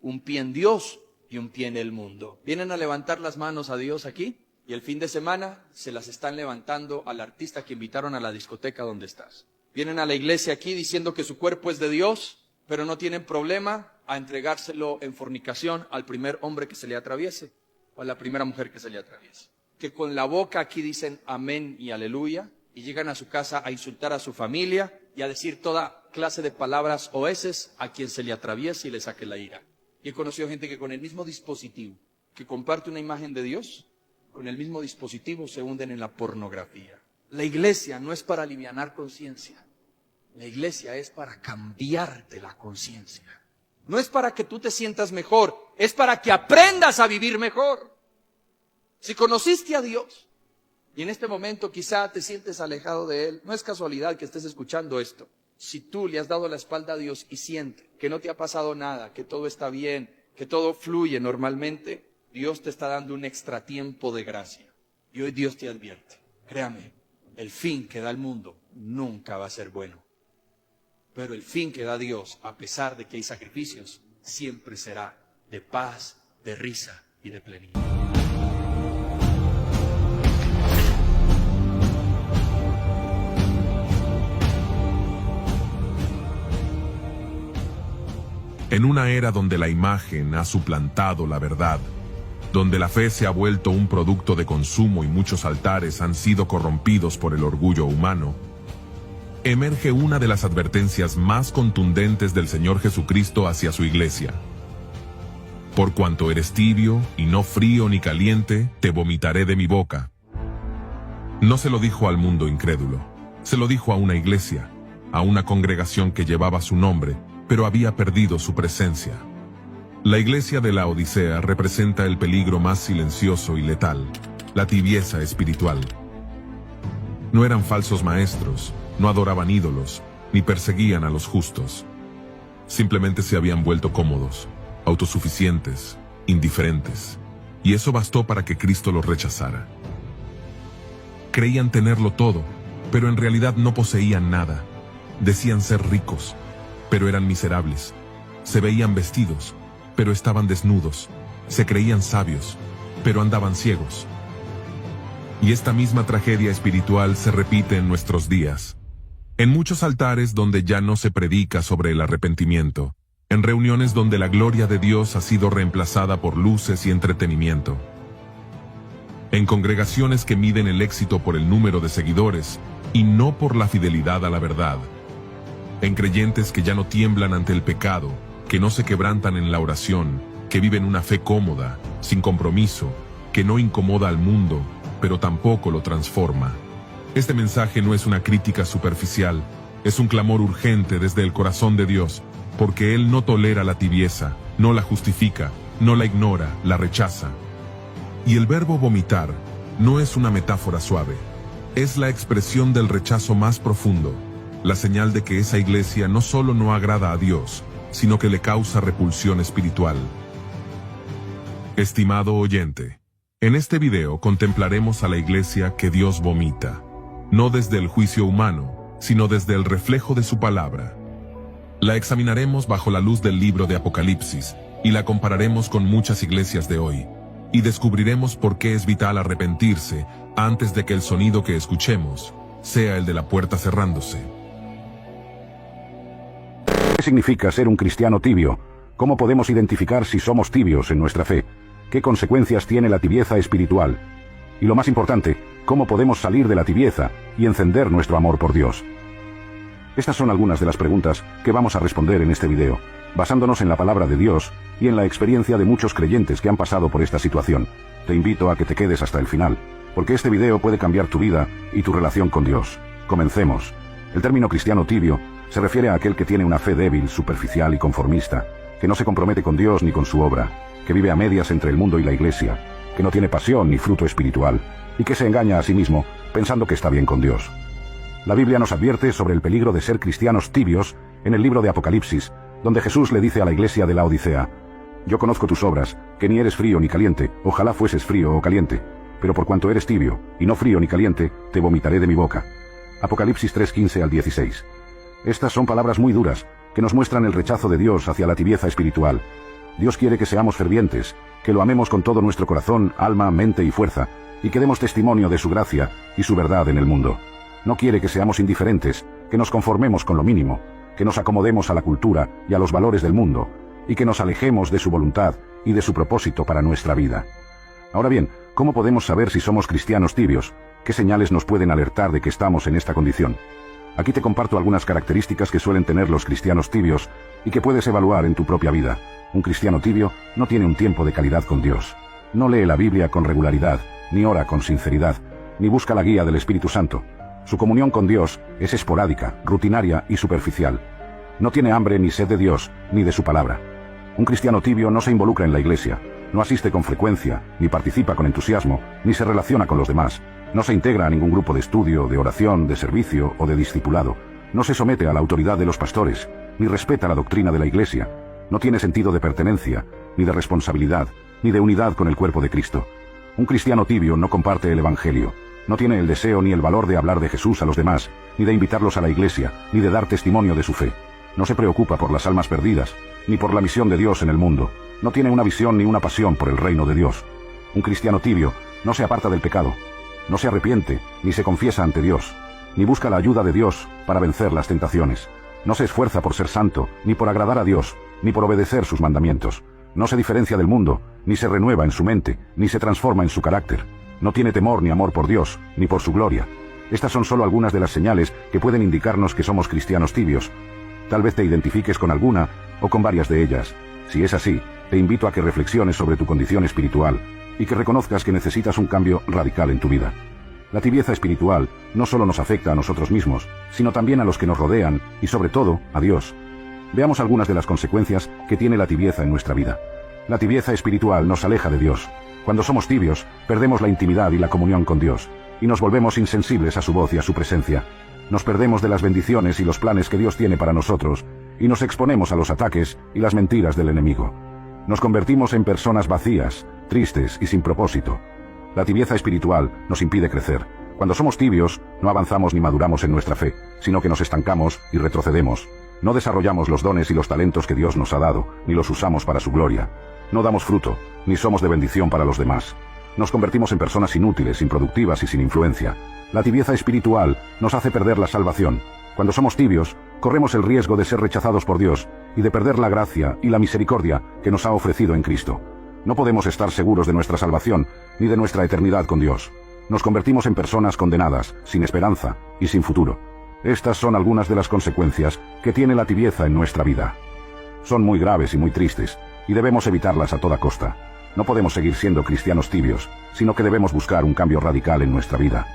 Un pie en Dios y un pie en el mundo. Vienen a levantar las manos a Dios aquí y el fin de semana se las están levantando al artista que invitaron a la discoteca donde estás. Vienen a la iglesia aquí diciendo que su cuerpo es de Dios, pero no tienen problema a entregárselo en fornicación al primer hombre que se le atraviese o a la primera mujer que se le atraviese. Que con la boca aquí dicen amén y aleluya y llegan a su casa a insultar a su familia y a decir toda clase de palabras oeces a quien se le atraviese y le saque la ira. Y he conocido gente que con el mismo dispositivo que comparte una imagen de Dios, con el mismo dispositivo se hunden en la pornografía. La iglesia no es para alivianar conciencia. La iglesia es para cambiarte la conciencia. No es para que tú te sientas mejor, es para que aprendas a vivir mejor. Si conociste a Dios y en este momento quizá te sientes alejado de Él, no es casualidad que estés escuchando esto. Si tú le has dado la espalda a Dios y sientes que no te ha pasado nada, que todo está bien, que todo fluye normalmente, Dios te está dando un extra tiempo de gracia. Y hoy Dios te advierte, créame, el fin que da el mundo nunca va a ser bueno. Pero el fin que da Dios, a pesar de que hay sacrificios, siempre será de paz, de risa y de plenitud. En una era donde la imagen ha suplantado la verdad, donde la fe se ha vuelto un producto de consumo y muchos altares han sido corrompidos por el orgullo humano, emerge una de las advertencias más contundentes del Señor Jesucristo hacia su iglesia. Por cuanto eres tibio y no frío ni caliente, te vomitaré de mi boca. No se lo dijo al mundo incrédulo, se lo dijo a una iglesia, a una congregación que llevaba su nombre, pero había perdido su presencia. La iglesia de la Odisea representa el peligro más silencioso y letal, la tibieza espiritual. No eran falsos maestros, no adoraban ídolos, ni perseguían a los justos. Simplemente se habían vuelto cómodos, autosuficientes, indiferentes, y eso bastó para que Cristo los rechazara. Creían tenerlo todo, pero en realidad no poseían nada. Decían ser ricos, pero eran miserables. Se veían vestidos, pero estaban desnudos. Se creían sabios, pero andaban ciegos. Y esta misma tragedia espiritual se repite en nuestros días. En muchos altares donde ya no se predica sobre el arrepentimiento, en reuniones donde la gloria de Dios ha sido reemplazada por luces y entretenimiento, en congregaciones que miden el éxito por el número de seguidores y no por la fidelidad a la verdad, en creyentes que ya no tiemblan ante el pecado, que no se quebrantan en la oración, que viven una fe cómoda, sin compromiso, que no incomoda al mundo, pero tampoco lo transforma. Este mensaje no es una crítica superficial, es un clamor urgente desde el corazón de Dios, porque Él no tolera la tibieza, no la justifica, no la ignora, la rechaza. Y el verbo vomitar no es una metáfora suave, es la expresión del rechazo más profundo, la señal de que esa iglesia no solo no agrada a Dios, sino que le causa repulsión espiritual. Estimado oyente, en este video contemplaremos a la iglesia que Dios vomita, no desde el juicio humano, sino desde el reflejo de su palabra. La examinaremos bajo la luz del libro de Apocalipsis y la compararemos con muchas iglesias de hoy, y descubriremos por qué es vital arrepentirse antes de que el sonido que escuchemos sea el de la puerta cerrándose. ¿Qué significa ser un cristiano tibio? ¿Cómo podemos identificar si somos tibios en nuestra fe? ¿Qué consecuencias tiene la tibieza espiritual? Y lo más importante, ¿cómo podemos salir de la tibieza y encender nuestro amor por Dios? Estas son algunas de las preguntas que vamos a responder en este video, basándonos en la palabra de Dios y en la experiencia de muchos creyentes que han pasado por esta situación. Te invito a que te quedes hasta el final, porque este video puede cambiar tu vida y tu relación con Dios. Comencemos. El término cristiano tibio se refiere a aquel que tiene una fe débil, superficial y conformista, que no se compromete con Dios ni con su obra, que vive a medias entre el mundo y la iglesia, que no tiene pasión ni fruto espiritual, y que se engaña a sí mismo pensando que está bien con Dios. La Biblia nos advierte sobre el peligro de ser cristianos tibios en el libro de Apocalipsis, donde Jesús le dice a la iglesia de la Odisea: yo conozco tus obras, que ni eres frío ni caliente, ojalá fueses frío o caliente, pero por cuanto eres tibio, y no frío ni caliente, te vomitaré de mi boca. Apocalipsis 3:15 al 16. Estas son palabras muy duras, que nos muestran el rechazo de Dios hacia la tibieza espiritual. Dios quiere que seamos fervientes, que lo amemos con todo nuestro corazón, alma, mente y fuerza, y que demos testimonio de su gracia y su verdad en el mundo. No quiere que seamos indiferentes, que nos conformemos con lo mínimo, que nos acomodemos a la cultura y a los valores del mundo, y que nos alejemos de su voluntad y de su propósito para nuestra vida. Ahora bien, ¿cómo podemos saber si somos cristianos tibios? ¿Qué señales nos pueden alertar de que estamos en esta condición? Aquí te comparto algunas características que suelen tener los cristianos tibios y que puedes evaluar en tu propia vida. Un cristiano tibio no tiene un tiempo de calidad con Dios. No lee la Biblia con regularidad, ni ora con sinceridad, ni busca la guía del Espíritu Santo. Su comunión con Dios es esporádica, rutinaria y superficial. No tiene hambre ni sed de Dios, ni de su palabra. Un cristiano tibio no se involucra en la iglesia, no asiste con frecuencia, ni participa con entusiasmo, ni se relaciona con los demás. No se integra a ningún grupo de estudio, de oración, de servicio o de discipulado. No se somete a la autoridad de los pastores, ni respeta la doctrina de la iglesia. No tiene sentido de pertenencia, ni de responsabilidad, ni de unidad con el cuerpo de Cristo. Un cristiano tibio no comparte el Evangelio. No tiene el deseo ni el valor de hablar de Jesús a los demás, ni de invitarlos a la iglesia, ni de dar testimonio de su fe. No se preocupa por las almas perdidas, ni por la misión de Dios en el mundo. No tiene una visión ni una pasión por el reino de Dios. Un cristiano tibio no se aparta del pecado. No se arrepiente, ni se confiesa ante Dios, ni busca la ayuda de Dios para vencer las tentaciones. No se esfuerza por ser santo, ni por agradar a Dios, ni por obedecer sus mandamientos. No se diferencia del mundo, ni se renueva en su mente, ni se transforma en su carácter. No tiene temor ni amor por Dios, ni por su gloria. Estas son solo algunas de las señales que pueden indicarnos que somos cristianos tibios. Tal vez te identifiques con alguna o con varias de ellas. Si es así, te invito a que reflexiones sobre tu condición espiritual y que reconozcas que necesitas un cambio radical en tu vida. La tibieza espiritual no solo nos afecta a nosotros mismos, sino también a los que nos rodean y sobre todo a Dios. Veamos algunas de las consecuencias que tiene la tibieza en nuestra vida. La tibieza espiritual nos aleja de Dios. Cuando somos tibios, perdemos la intimidad y la comunión con Dios, y nos volvemos insensibles a su voz y a su presencia. Nos perdemos de las bendiciones y los planes que Dios tiene para nosotros, y nos exponemos a los ataques y las mentiras del enemigo. Nos convertimos en personas vacías, tristes y sin propósito. La tibieza espiritual nos impide crecer. Cuando somos tibios, no avanzamos ni maduramos en nuestra fe, sino que nos estancamos y retrocedemos. No desarrollamos los dones y los talentos que Dios nos ha dado, ni los usamos para su gloria. No damos fruto, ni somos de bendición para los demás. Nos convertimos en personas inútiles, improductivas y sin influencia. La tibieza espiritual nos hace perder la salvación. Cuando somos tibios, corremos el riesgo de ser rechazados por Dios y de perder la gracia y la misericordia que nos ha ofrecido en Cristo. No podemos estar seguros de nuestra salvación ni de nuestra eternidad con Dios. Nos convertimos en personas condenadas, sin esperanza y sin futuro. Estas son algunas de las consecuencias que tiene la tibieza en nuestra vida. Son muy graves y muy tristes, y debemos evitarlas a toda costa. No podemos seguir siendo cristianos tibios, sino que debemos buscar un cambio radical en nuestra vida.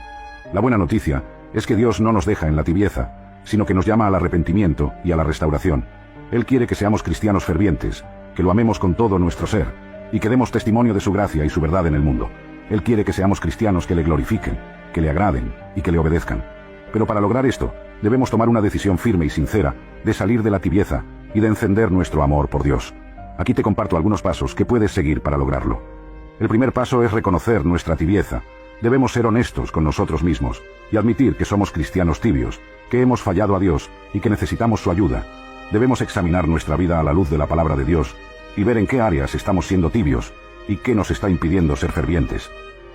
La buena noticia es que Dios no nos deja en la tibieza, sino que nos llama al arrepentimiento y a la restauración. Él quiere que seamos cristianos fervientes, que lo amemos con todo nuestro ser, y que demos testimonio de su gracia y su verdad en el mundo. Él quiere que seamos cristianos que le glorifiquen, que le agraden y que le obedezcan. Pero para lograr esto, debemos tomar una decisión firme y sincera de salir de la tibieza y de encender nuestro amor por Dios. Aquí te comparto algunos pasos que puedes seguir para lograrlo. El primer paso es reconocer nuestra tibieza. Debemos ser honestos con nosotros mismos y admitir que somos cristianos tibios, que hemos fallado a Dios y que necesitamos su ayuda. Debemos examinar nuestra vida a la luz de la palabra de Dios y ver en qué áreas estamos siendo tibios y qué nos está impidiendo ser fervientes.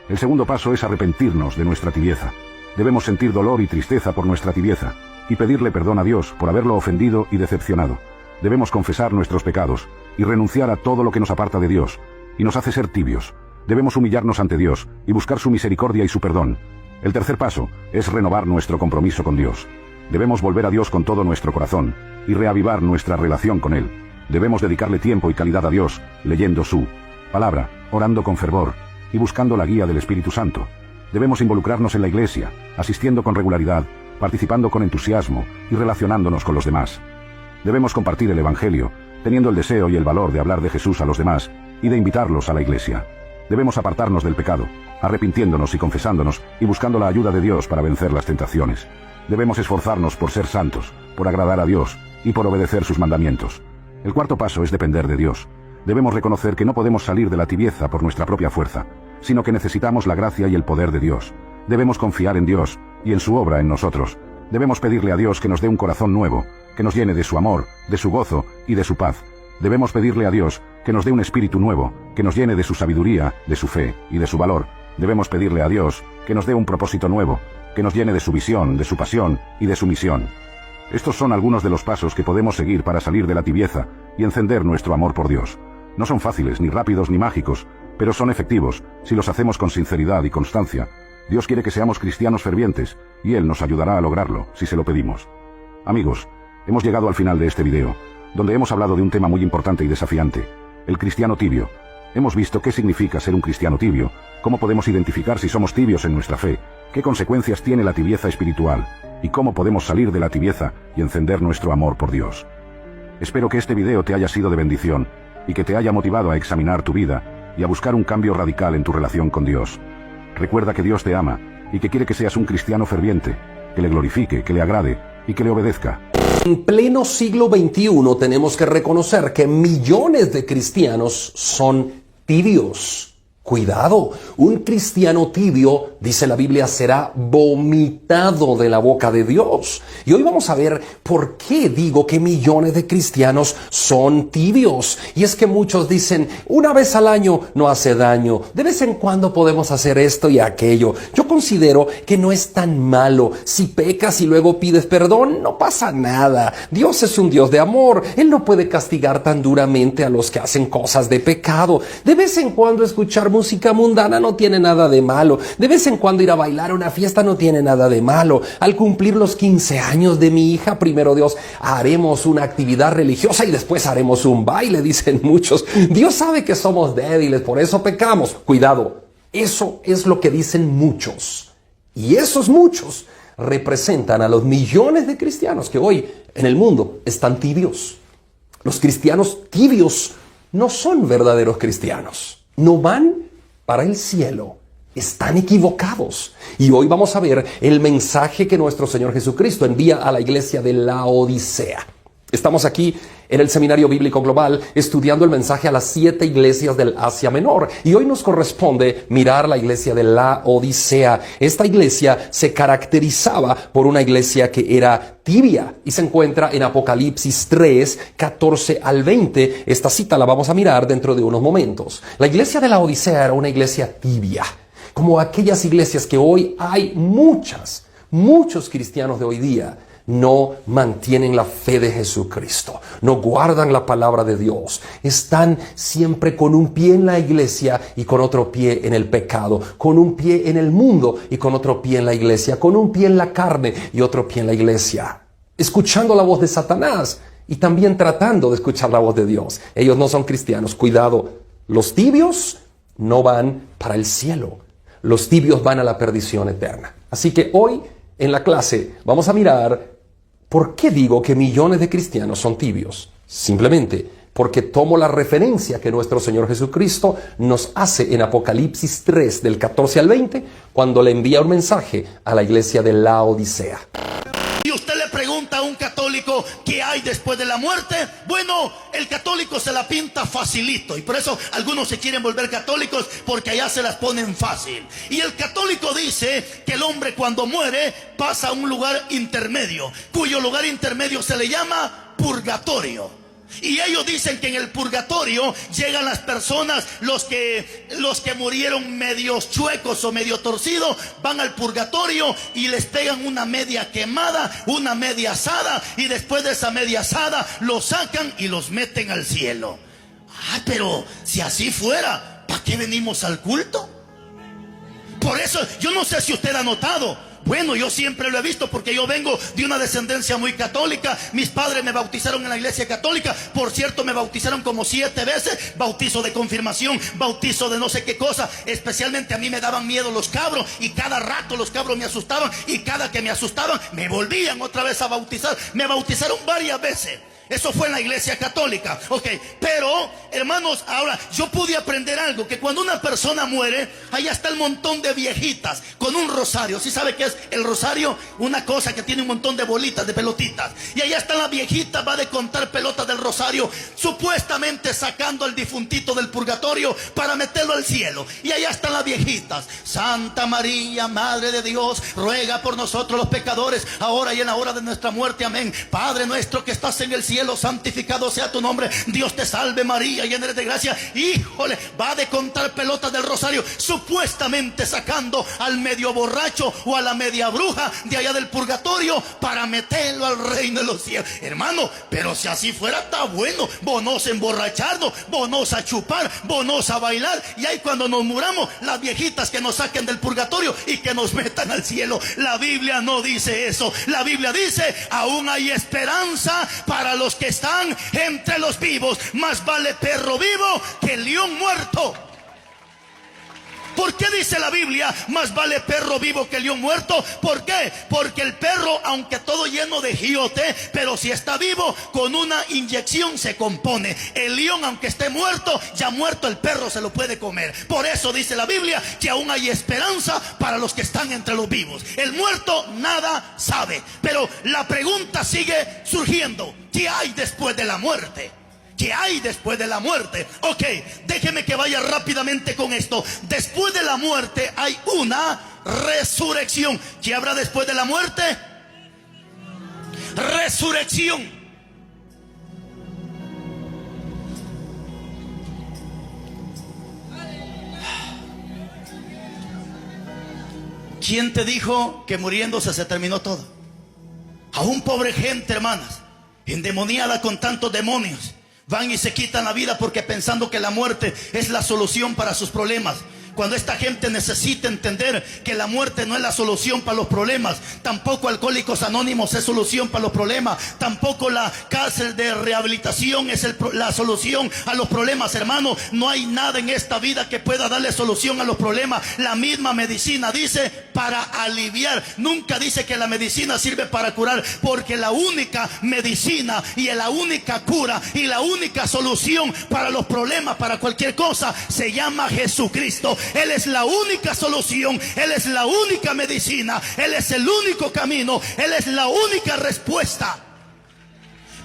El segundo paso es arrepentirnos de nuestra tibieza. Debemos sentir dolor y tristeza por nuestra tibieza y pedirle perdón a Dios por haberlo ofendido y decepcionado. Debemos confesar nuestros pecados y renunciar a todo lo que nos aparta de Dios y nos hace ser tibios. Debemos humillarnos ante Dios y buscar su misericordia y su perdón. El tercer paso es renovar nuestro compromiso con Dios. Debemos volver a Dios con todo nuestro corazón y reavivar nuestra relación con Él. Debemos dedicarle tiempo y calidad a Dios, leyendo su palabra, orando con fervor y buscando la guía del Espíritu Santo. Debemos involucrarnos en la iglesia, asistiendo con regularidad, participando con entusiasmo y relacionándonos con los demás. Debemos compartir el Evangelio, teniendo el deseo y el valor de hablar de Jesús a los demás y de invitarlos a la iglesia. Debemos apartarnos del pecado, arrepintiéndonos y confesándonos y buscando la ayuda de Dios para vencer las tentaciones. Debemos esforzarnos por ser santos, por agradar a Dios y por obedecer sus mandamientos. El cuarto paso es depender de Dios. Debemos reconocer que no podemos salir de la tibieza por nuestra propia fuerza. sino que necesitamos la gracia y el poder de Dios. Debemos confiar en Dios y en su obra en nosotros. Debemos pedirle a Dios que nos dé un corazón nuevo, que nos llene de su amor, de su gozo y de su paz. Debemos pedirle a Dios que nos dé un espíritu nuevo, que nos llene de su sabiduría, de su fe y de su valor. Debemos pedirle a Dios que nos dé un propósito nuevo, que nos llene de su visión, de su pasión y de su misión. Estos son algunos de los pasos que podemos seguir para salir de la tibieza y encender nuestro amor por Dios. No son fáciles, ni rápidos, ni mágicos, pero son efectivos si los hacemos con sinceridad y constancia. Dios quiere que seamos cristianos fervientes, y Él nos ayudará a lograrlo, si se lo pedimos. Amigos, hemos llegado al final de este video, donde hemos hablado de un tema muy importante y desafiante, el cristiano tibio. Hemos visto qué significa ser un cristiano tibio, cómo podemos identificar si somos tibios en nuestra fe, qué consecuencias tiene la tibieza espiritual, y cómo podemos salir de la tibieza y encender nuestro amor por Dios. Espero que este video te haya sido de bendición, y que te haya motivado a examinar tu vida, y a buscar un cambio radical en tu relación con Dios. Recuerda que Dios te ama, y que quiere que seas un cristiano ferviente, que le glorifique, que le agrade, y que le obedezca. En pleno siglo XXI tenemos que reconocer que millones de cristianos son tibios. Cuidado, un cristiano tibio, dice la Biblia, será vomitado de la boca de Dios. Y hoy vamos a ver por qué digo que millones de cristianos son tibios. Y es que muchos dicen, una vez al año no hace daño, de vez en cuando podemos hacer esto y aquello. Yo considero que no es tan malo. Si pecas y luego pides perdón, no pasa nada. Dios es un Dios de amor. Él no puede castigar tan duramente a los que hacen cosas de pecado. De vez en cuando escuchar música mundana no tiene nada de malo. De vez en cuando ir a bailar a una fiesta no tiene nada de malo. Al cumplir los 15 años de mi hija, primero Dios, haremos una actividad religiosa y después haremos un baile, dicen muchos. Dios sabe que somos débiles, por eso pecamos. Cuidado, eso es lo que dicen muchos. Y esos muchos representan a los millones de cristianos que hoy en el mundo están tibios. Los cristianos tibios no son verdaderos cristianos. No van para el cielo. Están equivocados. Y hoy vamos a ver el mensaje que nuestro Señor Jesucristo envía a la iglesia de Laodicea. Estamos aquí en el Seminario Bíblico Global estudiando el mensaje a las 7 iglesias del Asia Menor. Y hoy nos corresponde mirar la iglesia de Laodicea. Esta iglesia se caracterizaba por una iglesia que era tibia y se encuentra en Apocalipsis 3, 14 al 20. Esta cita la vamos a mirar dentro de unos momentos. La iglesia de Laodicea era una iglesia tibia, como aquellas iglesias que hoy hay muchos cristianos de hoy día no mantienen la fe de Jesucristo, no guardan la palabra de Dios, están siempre con un pie en la iglesia y con otro pie en el pecado, con un pie en el mundo y con otro pie en la iglesia, con un pie en la carne y otro pie en la iglesia, escuchando la voz de Satanás y también tratando de escuchar la voz de Dios. Ellos no son cristianos. Cuidado, los tibios no van para el cielo, los tibios van a la perdición eterna. Así que hoy en la clase vamos a mirar ¿por qué digo que millones de cristianos son tibios? Simplemente porque tomo la referencia que nuestro Señor Jesucristo nos hace en Apocalipsis 3, del 14 al 20, cuando le envía un mensaje a la iglesia de Laodicea. Y usted le pregunta a un católico qué hay después de la muerte. Bueno, el católico se la pinta facilito, y por eso algunos se quieren volver católicos, porque allá se las ponen fácil. Y el católico dice que el hombre cuando muere pasa a un lugar intermedio, cuyo lugar intermedio se le llama purgatorio. Y ellos dicen que en el purgatorio llegan las personas, los que murieron medios chuecos o medio torcidos, van al purgatorio y les pegan una media quemada, una media asada, y después de esa media asada los sacan y los meten al cielo. Ah, pero si así fuera, ¿para qué venimos al culto? Por eso, yo no sé si usted ha notado. Bueno, yo siempre lo he visto porque yo vengo de una descendencia muy católica. Mis padres me bautizaron en la iglesia católica. Por cierto, me bautizaron como 7 veces. Bautizo de confirmación, bautizo de no sé qué cosa. Especialmente a mí me daban miedo los cabros, y cada rato los cabros me asustaban, y cada que me asustaban me volvían otra vez a bautizar. Me bautizaron varias veces. Eso fue en la iglesia católica. Ok, pero hermanos, ahora yo pude aprender algo, que cuando una persona muere, allá está el montón de viejitas con un rosario. ¿Sí sabe qué es el rosario? Una cosa que tiene un montón de bolitas, de pelotitas. Y allá está la viejita, va de contar pelotas del rosario, supuestamente sacando al difuntito del purgatorio para meterlo al cielo. Y allá están las viejitas. Santa María, Madre de Dios, ruega por nosotros los pecadores, ahora y en la hora de nuestra muerte. Amén. Padre nuestro que estás en el cielo, santificado sea tu nombre. Dios te salve María, llena eres de gracia. Híjole, va de contar pelotas del rosario, supuestamente sacando al medio borracho o a la media bruja de allá del purgatorio para meterlo al reino de los cielos. Hermano, pero si así fuera, está bueno. Bonos a emborracharnos, bonos a chupar, bonos a bailar. Y ahí cuando nos muramos, las viejitas que nos saquen del purgatorio y que nos metan al cielo. La Biblia no dice eso. La Biblia dice, aún hay esperanza para los que están entre los vivos. Más vale perro vivo que león muerto. ¿Por qué dice la Biblia, más vale perro vivo que león muerto? ¿Por qué? Porque el perro, aunque todo lleno de giote, pero si está vivo, con una inyección se compone. El león, aunque esté muerto, ya muerto el perro se lo puede comer. Por eso dice la Biblia que aún hay esperanza para los que están entre los vivos. El muerto nada sabe. Pero la pregunta sigue surgiendo. ¿Qué hay después de la muerte? ¿Qué hay después de la muerte? Ok, déjeme que vaya rápidamente con esto. Después de la muerte hay una resurrección. ¿Qué habrá después de la muerte? Resurrección. ¿Quién te dijo que muriéndose se terminó todo? Aún pobre gente, hermanas, endemoniada con tantos demonios, van y se quitan la vida porque pensando que la muerte es la solución para sus problemas. Cuando esta gente necesita entender que la muerte no es la solución para los problemas, tampoco Alcohólicos Anónimos es solución para los problemas, tampoco la cárcel de rehabilitación es la solución a los problemas, hermano. No hay nada en esta vida que pueda darle solución a los problemas. La misma medicina dice para aliviar, nunca dice que la medicina sirve para curar, porque la única medicina y la única cura y la única solución para los problemas, para cualquier cosa, se llama Jesucristo. Él es la única solución, Él es la única medicina, Él es el único camino, Él es la única respuesta.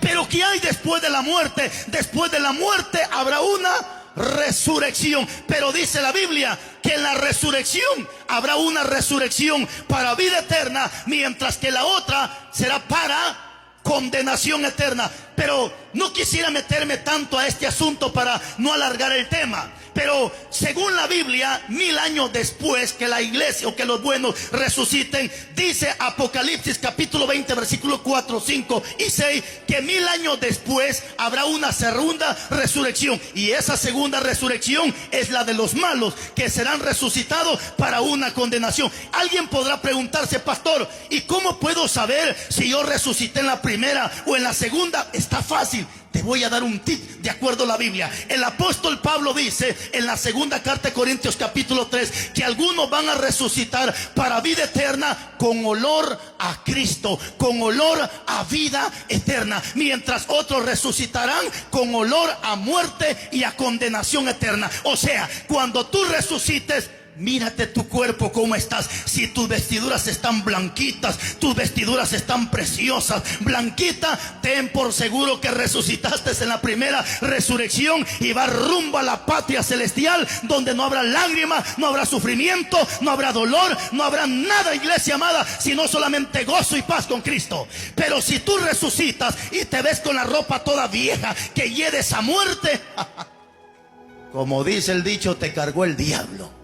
Pero ¿qué hay después de la muerte? Después de la muerte habrá una resurrección. Pero dice la Biblia que en la resurrección habrá una resurrección para vida eterna, mientras que la otra será para condenación eterna. Pero no quisiera meterme tanto a este asunto para no alargar el tema. Pero según la Biblia, 1000 años después que la iglesia o que los buenos resuciten, dice Apocalipsis capítulo 20 versículos 4, 5 y 6, que 1000 años después habrá una segunda resurrección. Y esa segunda resurrección es la de los malos, que serán resucitados para una condenación. Alguien podrá preguntarse, pastor, ¿y cómo puedo saber si yo resucité en la primera o en la segunda? Está fácil. Te voy a dar un tip de acuerdo a la Biblia. El apóstol Pablo dice en la segunda carta de Corintios capítulo 3 que algunos van a resucitar para vida eterna con olor a Cristo, con olor a vida eterna, mientras otros resucitarán con olor a muerte y a condenación eterna. O sea, cuando tú resucites, mírate tu cuerpo cómo estás. Si tus vestiduras están blanquitas, tus vestiduras están preciosas, blanquita, ten por seguro que resucitaste en la primera resurrección y vas rumbo a la patria celestial, donde no habrá lágrimas, no habrá sufrimiento, no habrá dolor, no habrá nada, iglesia amada, sino solamente gozo y paz con Cristo. Pero si tú resucitas y te ves con la ropa toda vieja, que hieres a muerte, como dice el dicho, te cargó el diablo.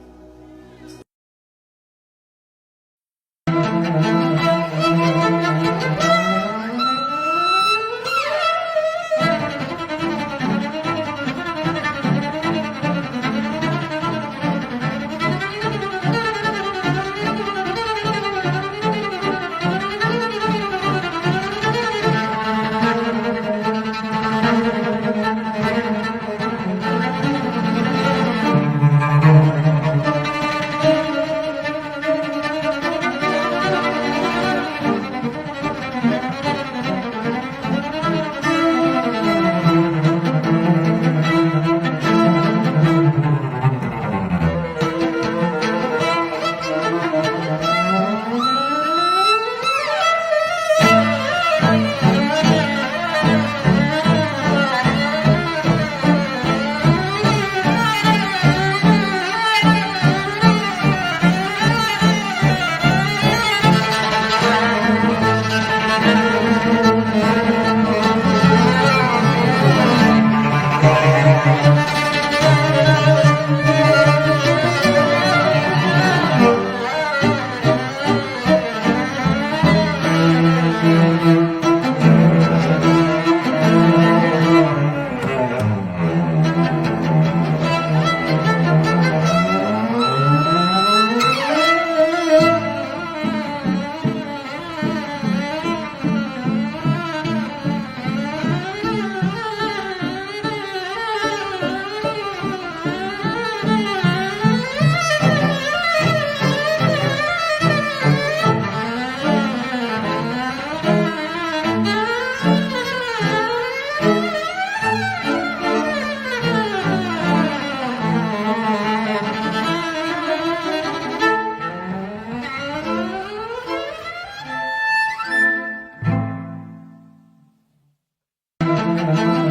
Thank you.